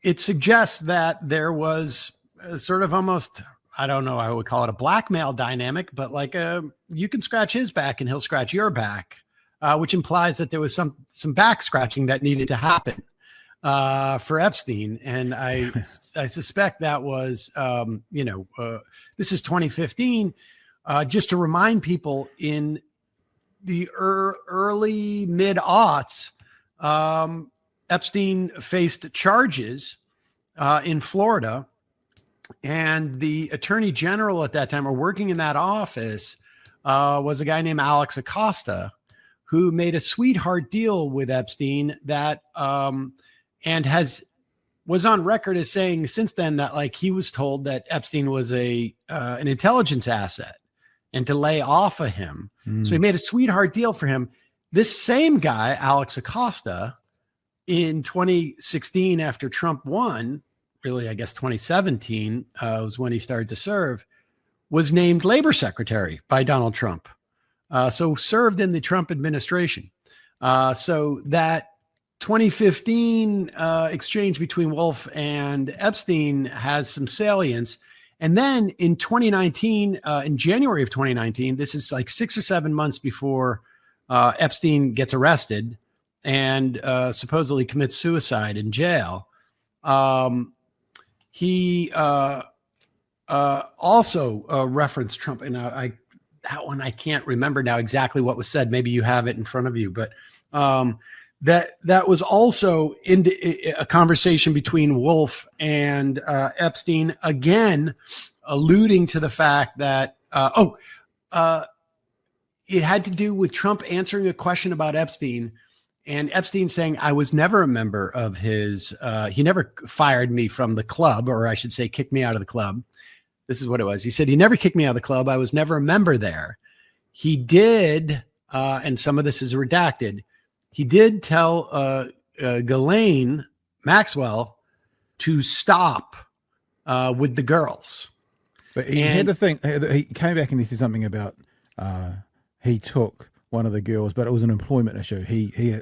it suggests that there was a sort of almost, I don't know, I would call it a blackmail dynamic, but like you can scratch his back and he'll scratch your back, which implies that there was some back scratching that needed to happen for Epstein. And I suspect that was, this is 2015. Just to remind people, in the early mid-aughts, Epstein faced charges in Florida, and the attorney general at that time, or working in that office, was a guy named Alex Acosta, who made a sweetheart deal with Epstein that, and was on record as saying since then that like he was told that Epstein was an intelligence asset and to lay off of him. So he made a sweetheart deal for him. This same guy, Alex Acosta, in 2016, after Trump won, really, I guess 2017 was when he started to serve, was named labor secretary by Donald Trump. So served in the Trump administration. So that 2015 exchange between Wolf and Epstein has some salience. And then in 2019, in January of 2019, this is like 6 or 7 months before Epstein gets arrested and supposedly commits suicide in jail. He also referenced Trump, and that one I can't remember now exactly what was said. Maybe you have it in front of you, but that was also in a conversation between Wolf and Epstein, again alluding to the fact that it had to do with Trump answering a question about Epstein, and Epstein saying, I was never a member of his, he never fired me from the club, or I should say kicked me out of the club. This is what it was. He said, he never kicked me out of the club. I was never a member there. He did, and some of this is redacted, he did tell Ghislaine Maxwell to stop with the girls. But he had to think, he came back and he said something about he took one of the girls, but it was an employment issue. He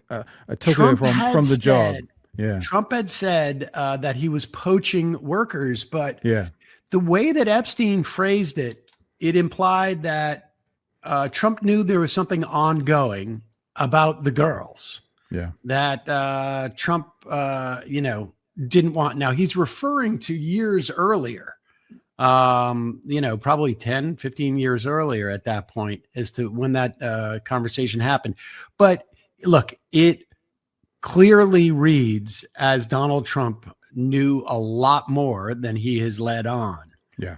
took her from the job. Yeah. Trump had said that he was poaching workers, but yeah, the way that Epstein phrased it, it implied that Trump knew there was something ongoing about the girls. Yeah. That Trump, didn't want. Now he's referring to years earlier, probably 10, 15 years earlier at that point as to when that conversation happened. But look, it clearly reads as Donald Trump knew a lot more than he has led on. Yeah.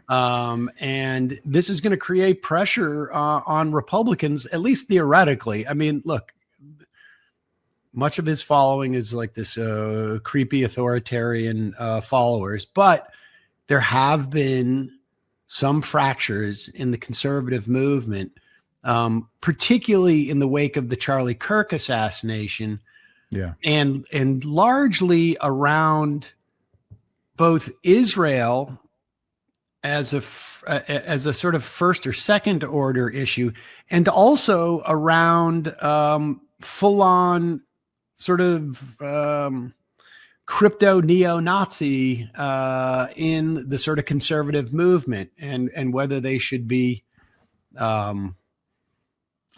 And this is going to create pressure on Republicans, at least theoretically. I mean, look, much of his following is like this creepy authoritarian followers, but there have been some fractures in the conservative movement, particularly in the wake of the Charlie Kirk assassination. Yeah. And largely around both Israel as a sort of first or second order issue, and also around full on sort of crypto neo-Nazi in the sort of conservative movement, and whether they should be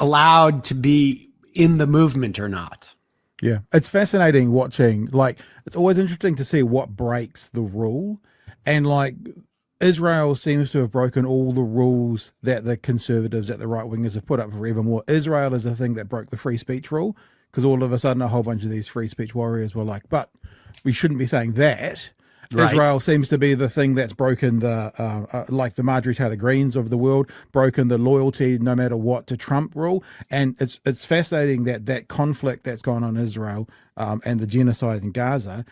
allowed to be in the movement or not. Yeah, it's fascinating watching. Like, it's always interesting to see what breaks the rule, and like Israel seems to have broken all the rules that the conservatives, that the right wingers have put up forevermore. Israel is the thing that broke the free speech rule, because all of a sudden a whole bunch of these free speech warriors were like, "But we shouldn't be saying that." Right. Israel seems to be the thing that's broken the, like the Marjorie Taylor Greens of the world, broken the loyalty no matter what to Trump rule. And it's fascinating that that conflict that's gone on in Israel, and the genocide in Gaza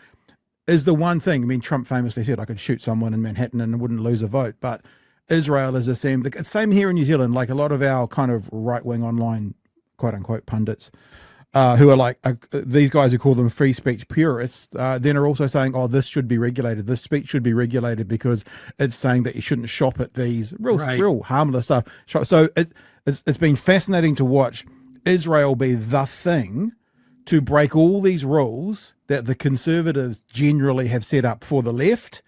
is the one thing. I mean, Trump famously said, I could shoot someone in Manhattan and wouldn't lose a vote. But Israel is the same here in New Zealand. Like a lot of our kind of right-wing online, quote unquote, pundits, who are like these guys who call them free speech purists, then are also saying, oh, this should be regulated. This speech should be regulated because it's saying that you shouldn't shop at these real harmless stuff. So it's been fascinating to watch Israel be the thing to break all these rules that the conservatives generally have set up for the left,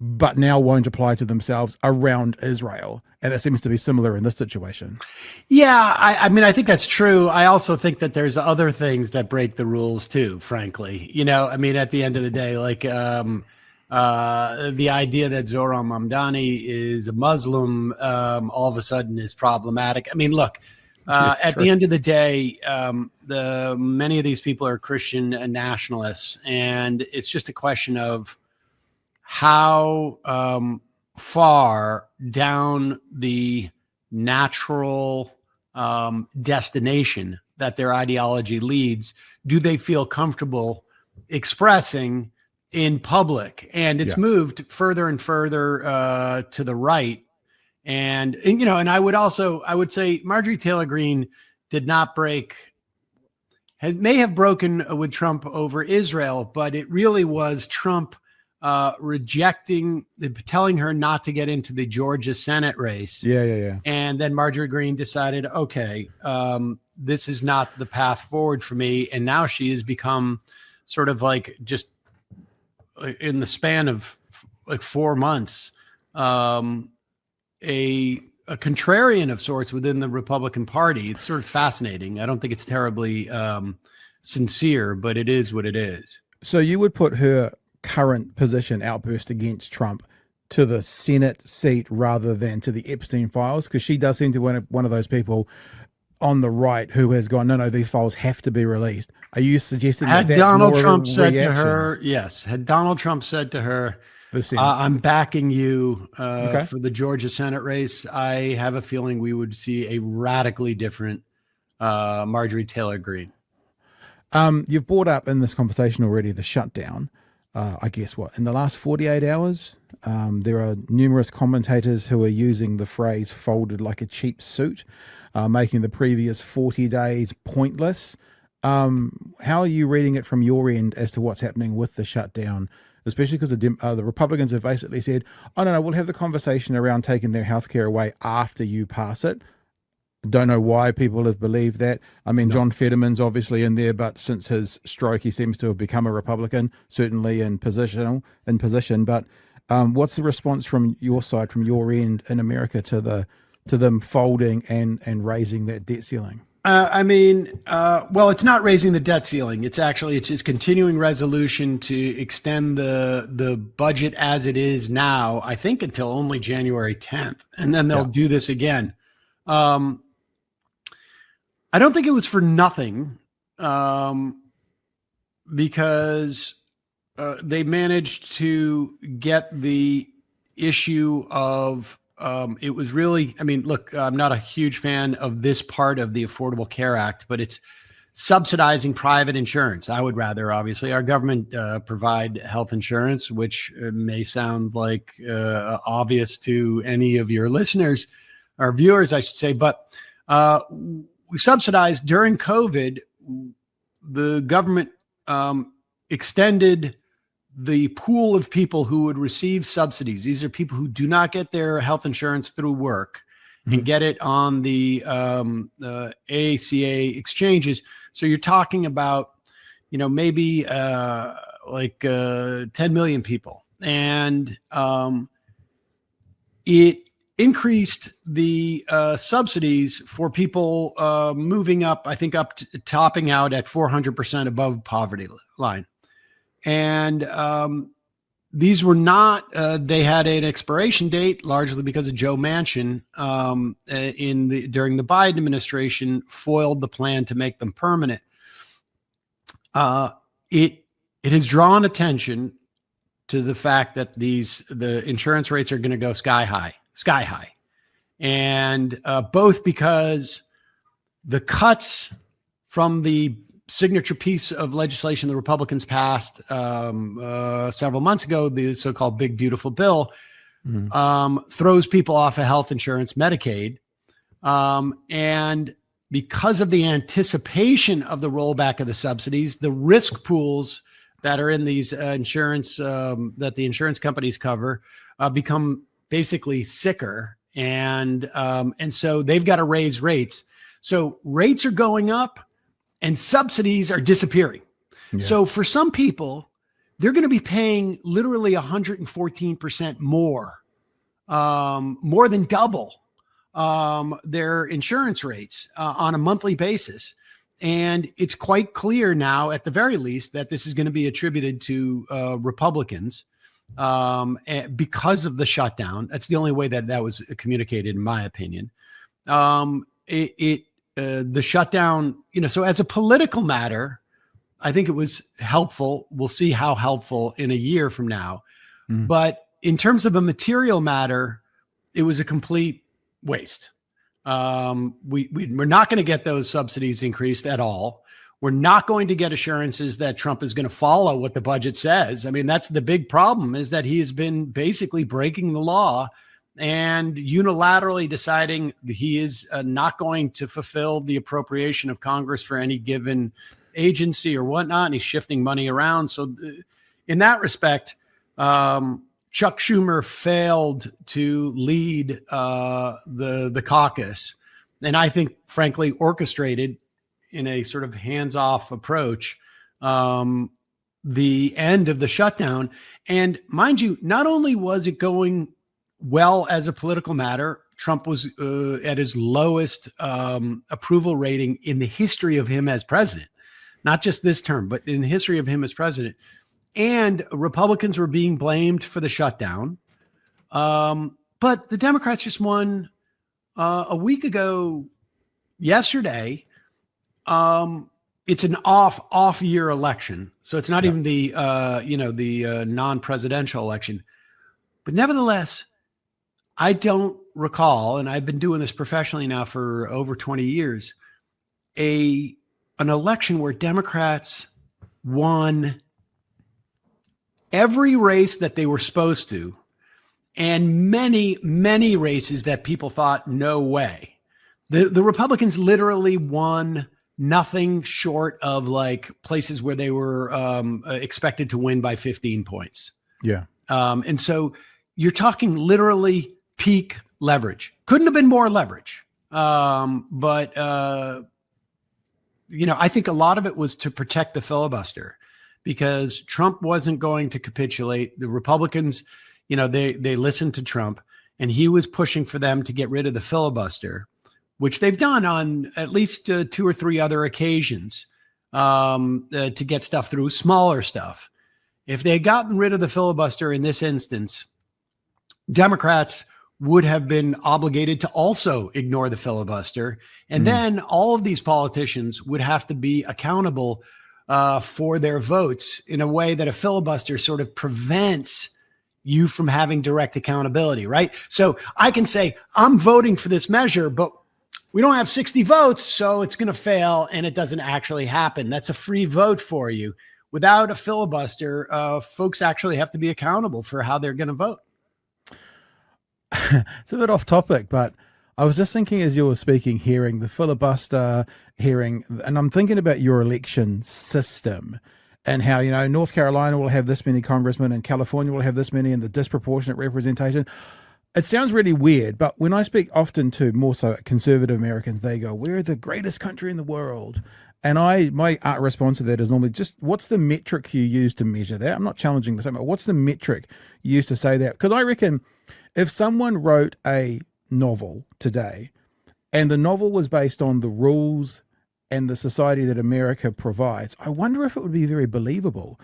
but now won't apply to themselves around Israel. And it seems to be similar in this situation. Yeah, I mean, I think that's true. I also think that there's other things that break the rules too, frankly. I mean, at the end of the day, like the idea that Zohran Mamdani is a Muslim all of a sudden is problematic. I mean, look, at the end of the day, many of these people are Christian nationalists, and it's just a question of how far down the natural destination that their ideology leads do they feel comfortable expressing in public. And it's moved further and further to the right. And I would say Marjorie Taylor Greene did not may have broken with Trump over Israel, but it really was Trump telling her not to get into the Georgia Senate race. Yeah. And then Marjorie Greene decided, okay, this is not the path forward for me. And now she has become sort of like, just in the span of like 4 months, a contrarian of sorts within the Republican Party. It's sort of fascinating. I don't think it's terribly sincere, but it is what it is. So you would put her current position, outburst against Trump, to the Senate seat rather than to the Epstein files? Because she does seem to be one of those people on the right who has gone, no, these files have to be released. Are you suggesting that that's Donald more Trump of a said reaction? to her, yes, had Donald Trump said to her, The Senate. I'm backing you Okay. for the Georgia Senate race, I have a feeling we would see a radically different Marjorie Taylor Greene. You've brought up in this conversation already the shutdown. I guess in the last 48 hours, there are numerous commentators who are using the phrase folded like a cheap suit, making the previous 40 days pointless. How are you reading it from your end as to what's happening with the shutdown, especially because the Republicans have basically said, oh, no, we'll have the conversation around taking their healthcare away after you pass it. Don't know why people have believed that. I mean, John Fetterman's obviously in there, but since his stroke, he seems to have become a Republican, certainly in position. But what's the response from your side, from your end in America, to them folding and raising that debt ceiling? Well, it's not raising the debt ceiling. It's continuing resolution to extend the budget as it is now, I think until only January 10th. And then they'll do this again. I don't think it was for nothing, because they managed to get the issue of it was really, look, I'm not a huge fan of this part of the Affordable Care Act, but it's subsidizing private insurance. I would rather, obviously, our government provide health insurance, which may sound like obvious to any of your listeners or viewers, I should say, but we subsidized during COVID. The government extended the pool of people who would receive subsidies. These are people who do not get their health insurance through work and get it on the ACA exchanges. So you're talking about, maybe 10 million people. And it increased the subsidies for people moving up, I think topping out at 400% above poverty line. And these were not, they had an expiration date largely because of Joe Manchin during the Biden administration foiled the plan to make them permanent. It has drawn attention to the fact that the insurance rates are going to go sky high. And both because the cuts from the signature piece of legislation the Republicans passed several months ago, the so-called Big Beautiful Bill, throws people off of health insurance, Medicaid. And because of the anticipation of the rollback of the subsidies, the risk pools that are in these insurance that the insurance companies cover become basically sicker, and so they've got to raise rates. So rates are going up, and subsidies are disappearing. Yeah. So for some people, they're going to be paying literally 114% more than double their insurance rates on a monthly basis. And it's quite clear now, at the very least, that this is going to be attributed to Republicans because of the shutdown. That's the only way that was communicated, in my opinion. The shutdown, so as a political matter, I think it was helpful. We'll see how helpful in a year from now. But in terms of a material matter, it was a complete waste. We're not going to get those subsidies increased at all. We're not going to get assurances that Trump is going to follow what the budget says. I mean, that's the big problem, is that he has been basically breaking the law and unilaterally deciding he is not going to fulfill the appropriation of Congress for any given agency or whatnot. And he's shifting money around. So in that respect, Chuck Schumer failed to lead the caucus, and I think, frankly, orchestrated in a sort of hands-off approach the end of the shutdown. And mind you, not only was it going well as a political matter, Trump was at his lowest approval rating in the history of him as president, not just this term, but in the history of him as president. And Republicans were being blamed for the shutdown. But the Democrats just won a week ago yesterday. It's an off year election. So it's not even the non-presidential election. But nevertheless, I don't recall, and I've been doing this professionally now for over 20 years, an election where Democrats won every race that they were supposed to, and many, many races that people thought, no way. The Republicans literally won nothing short of like places where they were expected to win by 15 points. Yeah. And so you're talking literally peak leverage. Couldn't have been more leverage. But I think a lot of it was to protect the filibuster, because Trump wasn't going to capitulate. The Republicans, they listened to Trump, and he was pushing for them to get rid of the filibuster, which they've done on at least 2 or 3 other occasions to get stuff through, smaller stuff. If they had gotten rid of the filibuster in this instance, Democrats would have been obligated to also ignore the filibuster. And then all of these politicians would have to be accountable for their votes in a way that a filibuster sort of prevents you from having direct accountability, right? So I can say, I'm voting for this measure, but we don't have 60 votes, so it's going to fail, and it doesn't actually happen. That's a free vote for you. Without a filibuster, folks actually have to be accountable for how they're going to vote. It's a bit off topic, but I was just thinking as you were speaking, hearing the filibuster, and I'm thinking about your election system and how, North Carolina will have this many congressmen and California will have this many, and the disproportionate representation. It sounds really weird, but when I speak often to more so conservative Americans, they go, we're the greatest country in the world. And my response to that is normally just, what's the metric you use to measure that? I'm not challenging the same, but what's the metric you use to say that? Because I reckon if someone wrote a novel today and the novel was based on the rules and the society that America provides, I wonder if it would be very believable.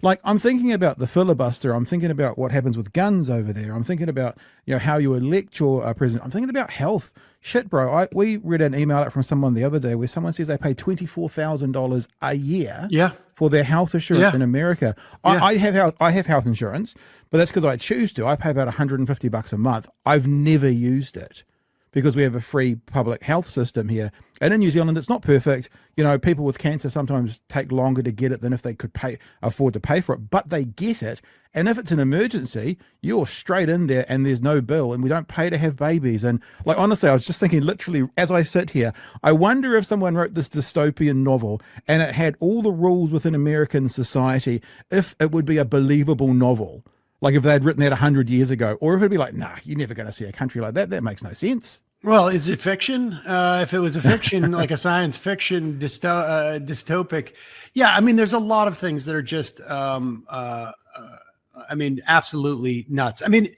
Like, I'm thinking about the filibuster. I'm thinking about what happens with guns over there. I'm thinking about, how you elect your president. I'm thinking about health. Shit, bro. We read an email out from someone the other day where someone says they pay $24,000 a year for their health insurance in America. I have health insurance, but that's because I choose to. I pay about $150 a month. I've never used it, because we have a free public health system here. And in New Zealand, it's not perfect. People with cancer sometimes take longer to get it than if they could afford to pay for it, but they get it. And if it's an emergency, you're straight in there and there's no bill, and we don't pay to have babies. And honestly, I was just thinking, literally, as I sit here, I wonder if someone wrote this dystopian novel and it had all the rules within American society, if it would be a believable novel. Like if they had written that 100 years ago, or if it'd be like, nah, you're never going to see a country like that. That makes no sense. Well, is it fiction? If it was a fiction, like a science fiction dystopic, yeah. I mean, there's a lot of things that are just, absolutely nuts. I mean,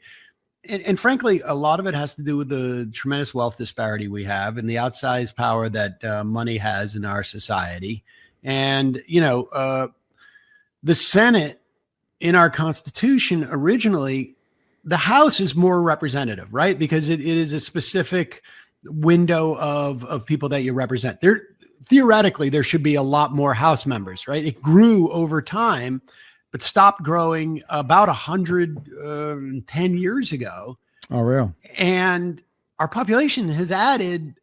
and frankly, a lot of it has to do with the tremendous wealth disparity we have and the outsized power that money has in our society. And, the Senate in our Constitution originally, the House is more representative, right? Because it is a specific window of people that you represent. Theoretically, there should be a lot more House members, right? It grew over time, but stopped growing about 110 years ago. Oh, real? And our population has added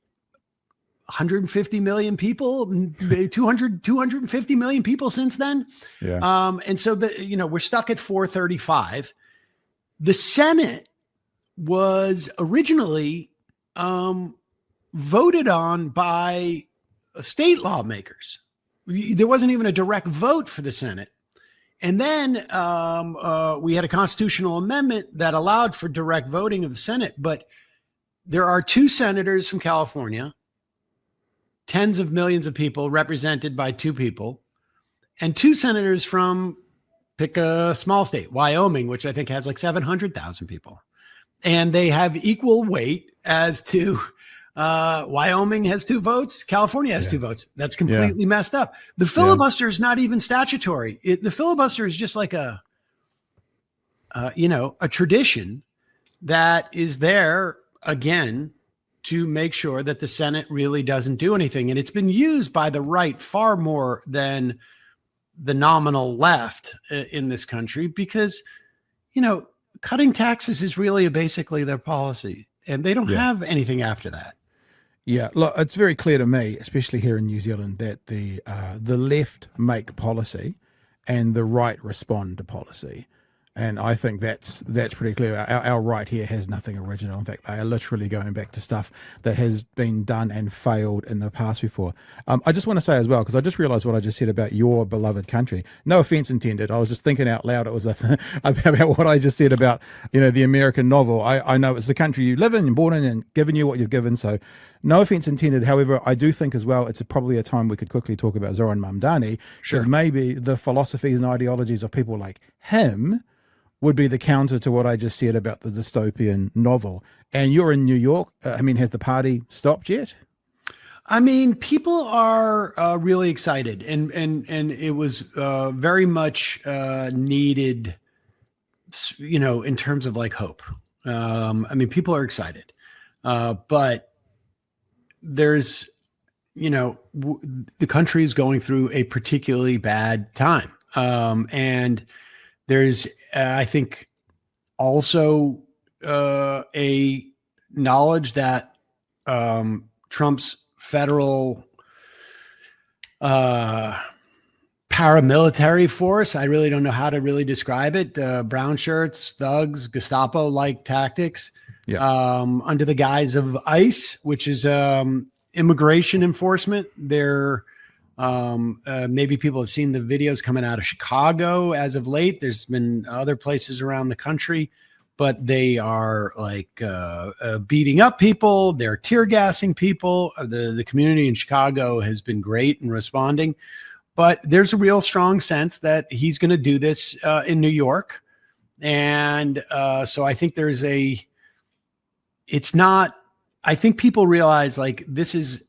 150 million people, 250 million people since then. Yeah. And so we're stuck at 435. The Senate was originally voted on by state lawmakers. There wasn't even a direct vote for the Senate. And then we had a constitutional amendment that allowed for direct voting of the Senate. But there are 2 senators from California, tens of millions of people represented by 2 people, and 2 senators from, pick a small state, Wyoming, which I think has like 700,000 people. And they have equal weight as to Wyoming has 2 votes. California has 2 votes. That's completely messed up. The filibuster is not even statutory. The filibuster is just like a tradition that is there, again, to make sure that the Senate really doesn't do anything. And it's been used by the right far more than the nominal left in this country, because, cutting taxes is really basically their policy, and they don't have anything after that. Yeah, look, it's very clear to me, especially here in New Zealand, that the left make policy and the right respond to policy. And I think that's pretty clear. Our right here has nothing original. In fact, they are literally going back to stuff that has been done and failed in the past before. I just want to say as well, because I just realized what I just said about your beloved country. No offense intended. I was just thinking out loud. It was about what I just said about, the American novel. I know it's the country you live in and born in and given you what you've given. So no offense intended. However, I do think as well, it's probably a time we could quickly talk about Zoran Mamdani, because maybe the philosophies and ideologies of people like him would be the counter to what I just said about the dystopian novel. And you're in New York. Has the party stopped yet? I mean, people are really excited, and it was very much needed, in terms of like hope. People are excited, but there's, the country is going through a particularly bad time, and there's, I think, also a knowledge that Trump's federal paramilitary force, I really don't know how to really describe it, brown shirts, thugs, Gestapo-like tactics, under the guise of ICE, which is immigration enforcement. They're maybe people have seen the videos coming out of Chicago as of late. There's been other places around the country but they are like beating up people. They're tear gassing people. The community in Chicago has been great in responding, but there's a real strong sense that he's going to do this in New York. And so I think I think people realize like there's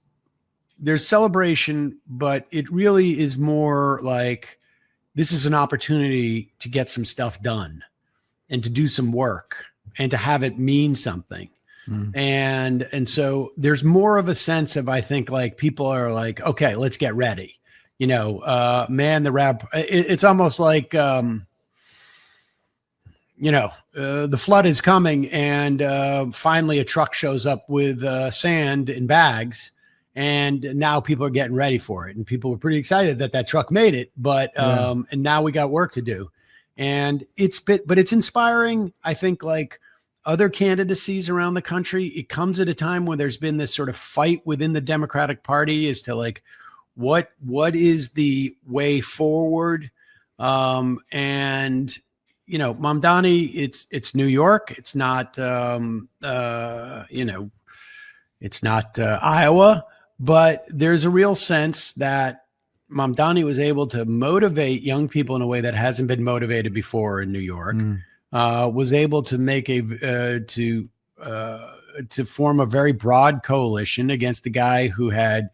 celebration, but it really is more like this is an opportunity to get some stuff done and to do some work and to have it mean something. And so there's more of a sense of, I think, like people are like, okay, let's get ready. Man the rap. It's almost like, the flood is coming, and finally a truck shows up with sand in bags, and now people are getting ready for it. And people were pretty excited that truck made it, but and now we got work to do. And but it's inspiring. I think like other candidacies around the country, it comes at a time when there's been this sort of fight within the Democratic Party as to like, what is the way forward? And Mamdani, it's New York. It's not, it's not Iowa, but there's a real sense that Mamdani was able to motivate young people in a way that hasn't been motivated before in New York. Was able to make to form a very broad coalition against the guy who had,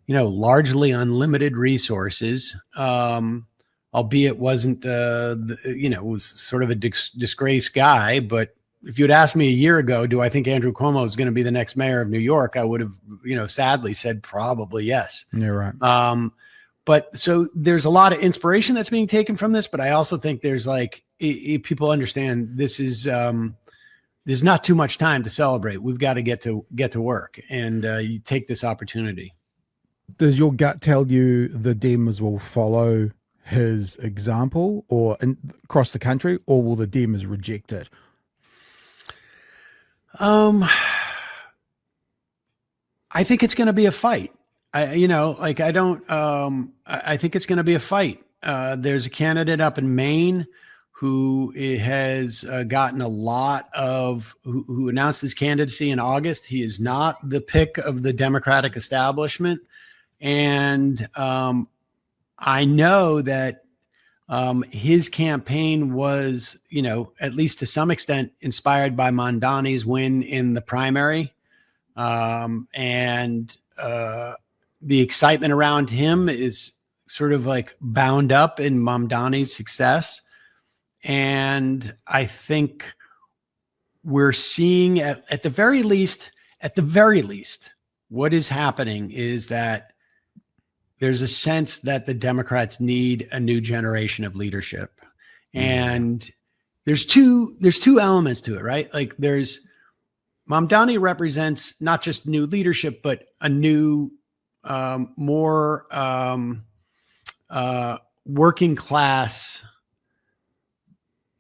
largely unlimited resources. Albeit wasn't, was sort of a disgraced guy. But if you'd asked me a year ago, do I think Andrew Cuomo is going to be the next mayor of New York? I would have, sadly said probably yes. You're right. But so there's a lot of inspiration that's being taken from this. But I also think there's like, people understand this is, there's not too much time to celebrate. We've got to get to work, and you take this opportunity. Does your gut tell you the Dems will follow his example or across the country, or will the Dems reject it? I think it's going to be a fight. I think it's going to be a fight. There's a candidate up in Maine who has gotten a lot of, who announced his candidacy in August. He is not the pick of the Democratic establishment. And I know that his campaign was, at least to some extent, inspired by Mamdani's win in the primary. And the excitement around him is sort of like bound up in Mamdani's success. And I think we're seeing at the very least, what is happening is that there's a sense that the Democrats need a new generation of leadership. And there's two elements to it, right? Like Mamdani represents not just new leadership, but a new, more working class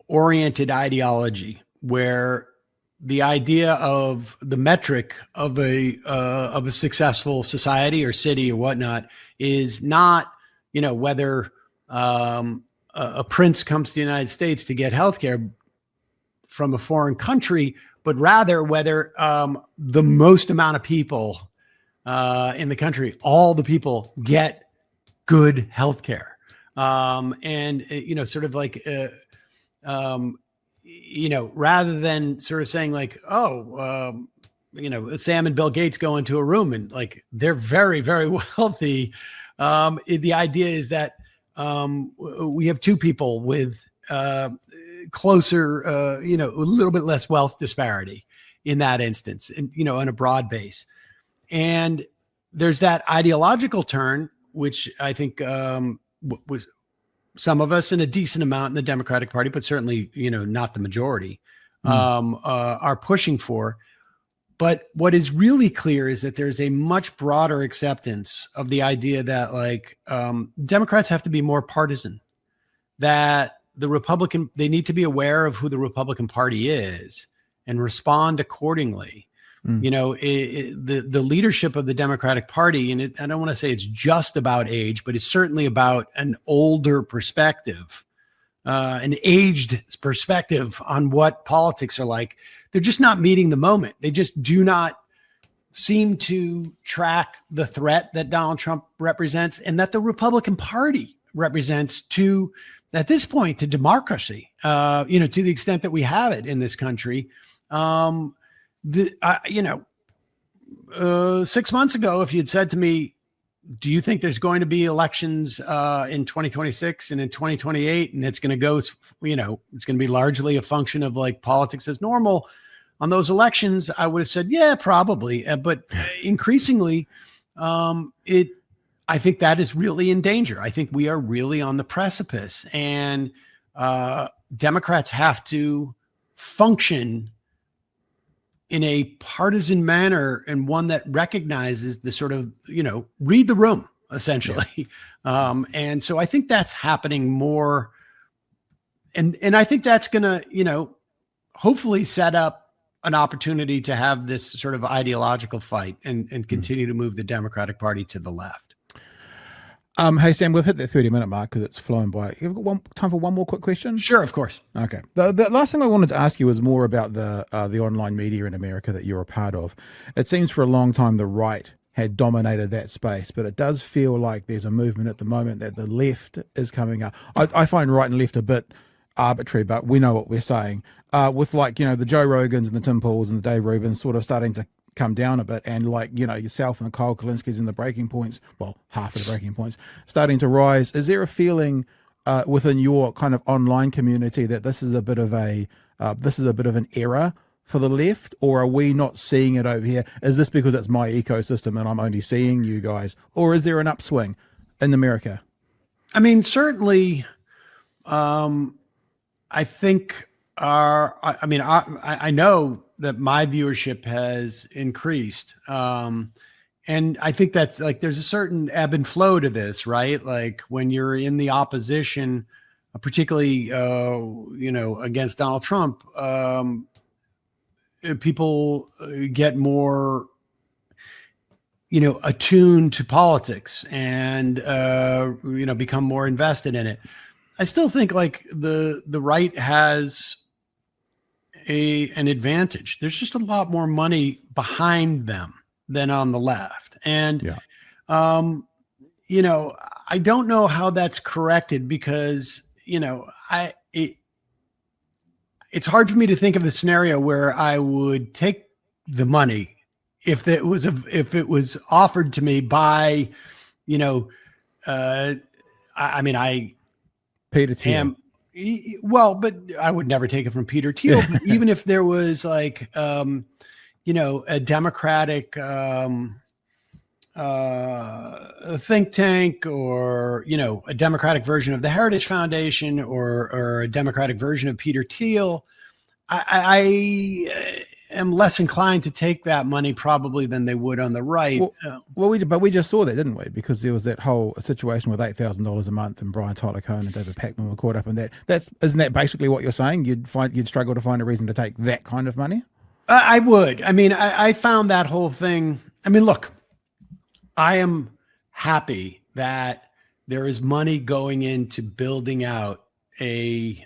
oriented ideology, where the idea of the metric of a successful society or city or whatnot is not, whether a prince comes to the United States to get healthcare from a foreign country, but rather whether the most amount of people in the country, all the people, get good healthcare. And sort of like rather than sort of saying like, Sam and Bill Gates go into a room and like they're very, very wealthy. The idea is that we have two people with closer, a little bit less wealth disparity in that instance, and on a broad base. And there's that ideological turn, which I think was some of us, in a decent amount in the Democratic Party, but certainly, not the majority, are pushing for. But what is really clear is that there's a much broader acceptance of the idea that Democrats have to be more partisan, that they need to be aware of who the Republican Party is and respond accordingly. The leadership of the Democratic Party, and I don't want to say it's just about age, but it's certainly about an older perspective, an aged perspective on what politics are like. They're just not meeting the moment. They just do not seem to track the threat that Donald Trump represents and that the Republican Party represents to, at this point, to democracy, to the extent that we have it in this country. 6 months ago, if you'd said to me, do you think there's going to be elections in 2026 and in 2028, and it's going to go, it's going to be largely a function of like politics as normal on those elections, I would have said, yeah, probably. But increasingly, I think that is really in danger. I think we are really on the precipice, and Democrats have to function in a partisan manner and one that recognizes the sort of, read the room, essentially. Yeah. And so I think that's happening more. And I think that's going to, hopefully set up an opportunity to have this sort of ideological fight and continue to move the Democratic Party to the left. Hey, Sam, we've hit that 30-minute mark because it's flown by. You've got time for one more quick question? Sure, of course. Okay. The last thing I wanted to ask you was more about the online media in America that you're a part of. It seems for a long time the right had dominated that space, but it does feel like there's a movement at the moment that the left is coming up. I find right and left a bit arbitrary, but we know what we're saying. With the Joe Rogans and the Tim Pauls and the Dave Rubins sort of starting to come down a bit, and yourself and the Kyle Kalinskis and the breaking points, well, half of the breaking points starting to rise. Is there a feeling within your kind of online community that this is a bit of an era for the left, or are we not seeing it over here? Is this because it's my ecosystem and I'm only seeing you guys, or is there an upswing in America? I mean, certainly, I think I know that my viewership has increased. And I think that's like, there's a certain ebb and flow to this, right? Like when you're in the opposition, particularly, against Donald Trump, people get more, attuned to politics and, become more invested in it. I still think like the right has an advantage. There's just a lot more money behind them than on the left. And, I don't know how that's corrected because, it's hard for me to think of the scenario where I would take the money if it was offered to me by, Peter Thiel. Well, but I would never take it from Peter Thiel. But even if there was like, a Democratic a think tank or, a Democratic version of the Heritage Foundation or a Democratic version of Peter Thiel, I am less inclined to take that money probably than they would on the right. But we just saw that, didn't we? Because there was that whole situation with $8,000 a month, and Brian Tyler Cohen and David Pacman were caught up in that. Isn't that basically what you're saying? You'd struggle to find a reason to take that kind of money? I would. I mean, I found that whole thing. I mean, look, I am happy that there is money going into building out a,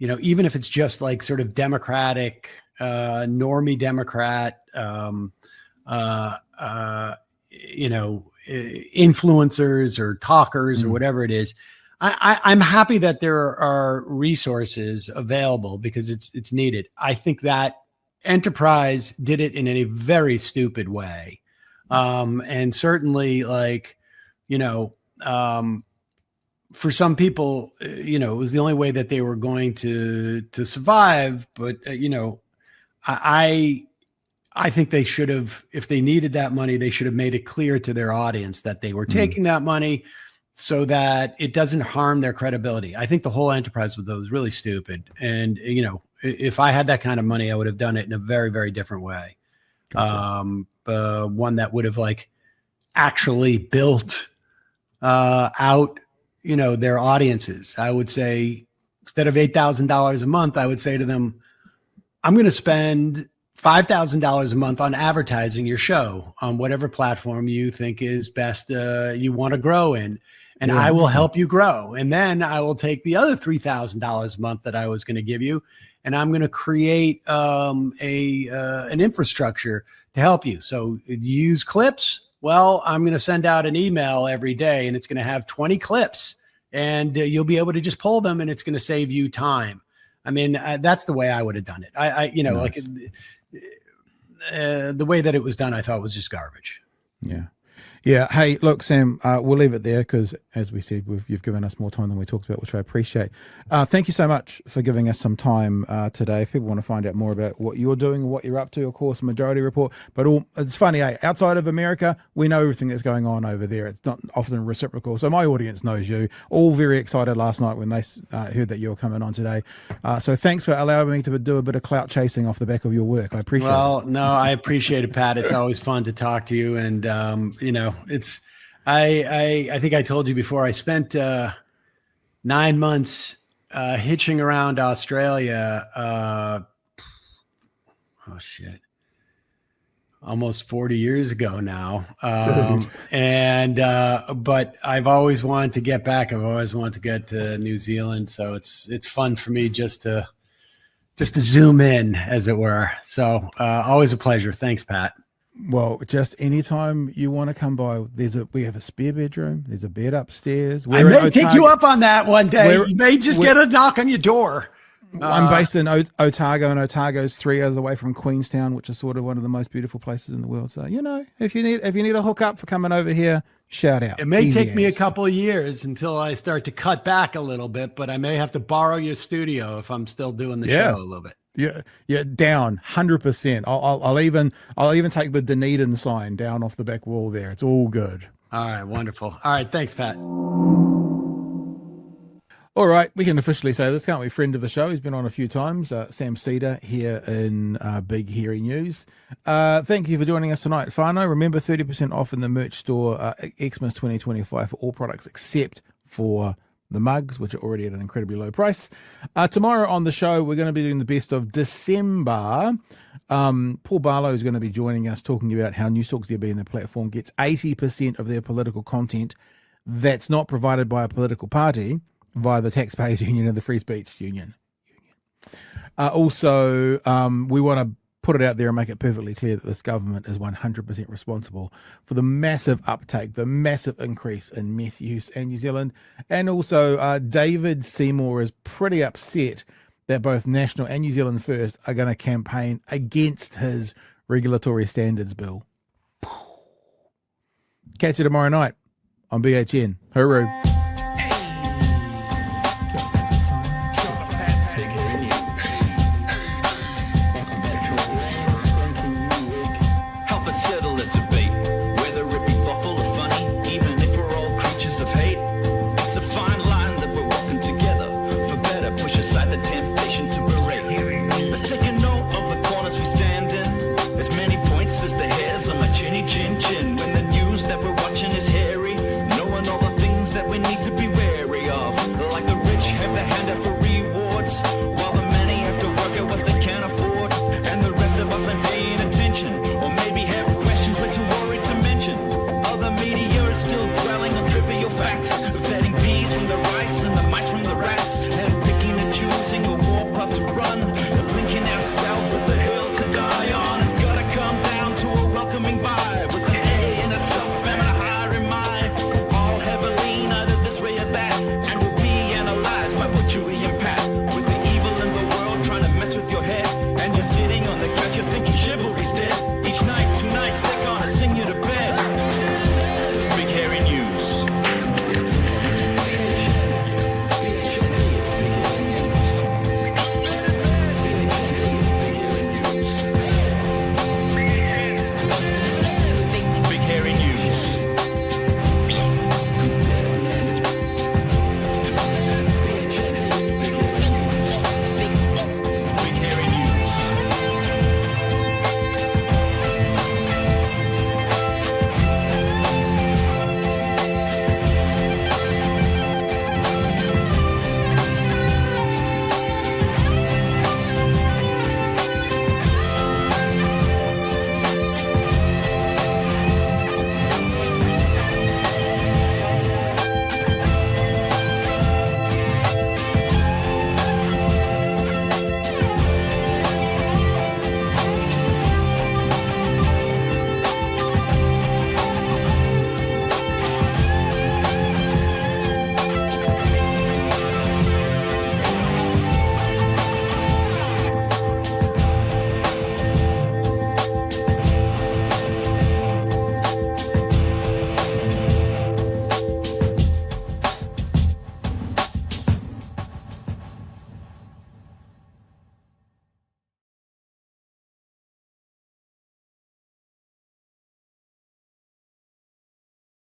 even if it's just like sort of Democratic, normie Democrat, influencers or talkers or whatever it is. I'm happy that there are resources available because it's needed. I think that enterprise did it in a very stupid way. And certainly for some people, it was the only way that they were going to survive. But, I think they should have, if they needed that money, they should have made it clear to their audience that they were taking that money so that it doesn't harm their credibility. I think the whole enterprise with those was really stupid. And, if I had that kind of money, I would have done it in a very, very different way. Gotcha. One that would have actually built out, their audiences. I would say instead of $8,000 a month, I would say to them, I'm going to spend $5,000 a month on advertising your show on whatever platform you think is best, you want to grow in. and I will help you grow. And then I will take the other $3,000 a month that I was going to give you, and I'm going to create an infrastructure to help you. So you use clips. Well, I'm going to send out an email every day, and it's going to have 20 clips, and you'll be able to just pull them, and it's going to save you time. I mean, that's the way I would have done it. Nice. The way that it was done, I thought was just garbage. Yeah. Yeah. Hey, look, Sam, we'll leave it there because, as we said, you've given us more time than we talked about, which I appreciate. Thank you so much for giving us some time today. If people want to find out more about what you're doing and what you're up to, of course, Majority Report. But it's funny, outside of America, we know everything that's going on over there. It's not often reciprocal. So my audience knows you. All very excited last night when they heard that you were coming on today. So thanks for allowing me to do a bit of clout chasing off the back of your work. I appreciate it. Well, no, I appreciate it, Pat. It's always fun to talk to you. And, it's, I think I told you before, I spent 9 months hitching around Australia. Almost 40 years ago now. But I've always wanted to get back. I've always wanted to get to New Zealand. So it's fun for me just to zoom in, as it were. So always a pleasure. Thanks, Pat. Well, just anytime you want to come by, we have a spare bedroom. There's a bed upstairs. I may take you up on that one day. You may just get a knock on your door. I'm based in Otago, and Otago's 3 hours away from Queenstown, which is sort of one of the most beautiful places in the world. So, if you need a hookup for coming over here, shout out. It may take me a couple of years until I start to cut back a little bit, but I may have to borrow your studio if I'm still doing the show a little bit. Yeah, down 100%. I'll even take the Dunedin sign down off the back wall there. It's all good. All right, wonderful. All right, thanks, Pat. All right, we can officially say this, can't we? Friend of the show, he's been on a few times. Sam Seder here in Big Hairy News. Thank you for joining us tonight, whānau. Remember, 30% off in the merch store, Xmas 2025 for all products except for the mugs, which are already at an incredibly low price. Tomorrow on the show, we're going to be doing the best of December. Paul Barlow is going to be joining us, talking about how News Talk ZB and the platform gets 80% of their political content that's not provided by a political party via the Taxpayers Union and the Free Speech Union. Also, we want to put it out there and make it perfectly clear that this government is 100% responsible for the massive uptake, the massive increase in meth use in New Zealand. And also, David Seymour is pretty upset that both National and New Zealand First are going to campaign against his regulatory standards bill. Catch you tomorrow night on BHN. Hooroo.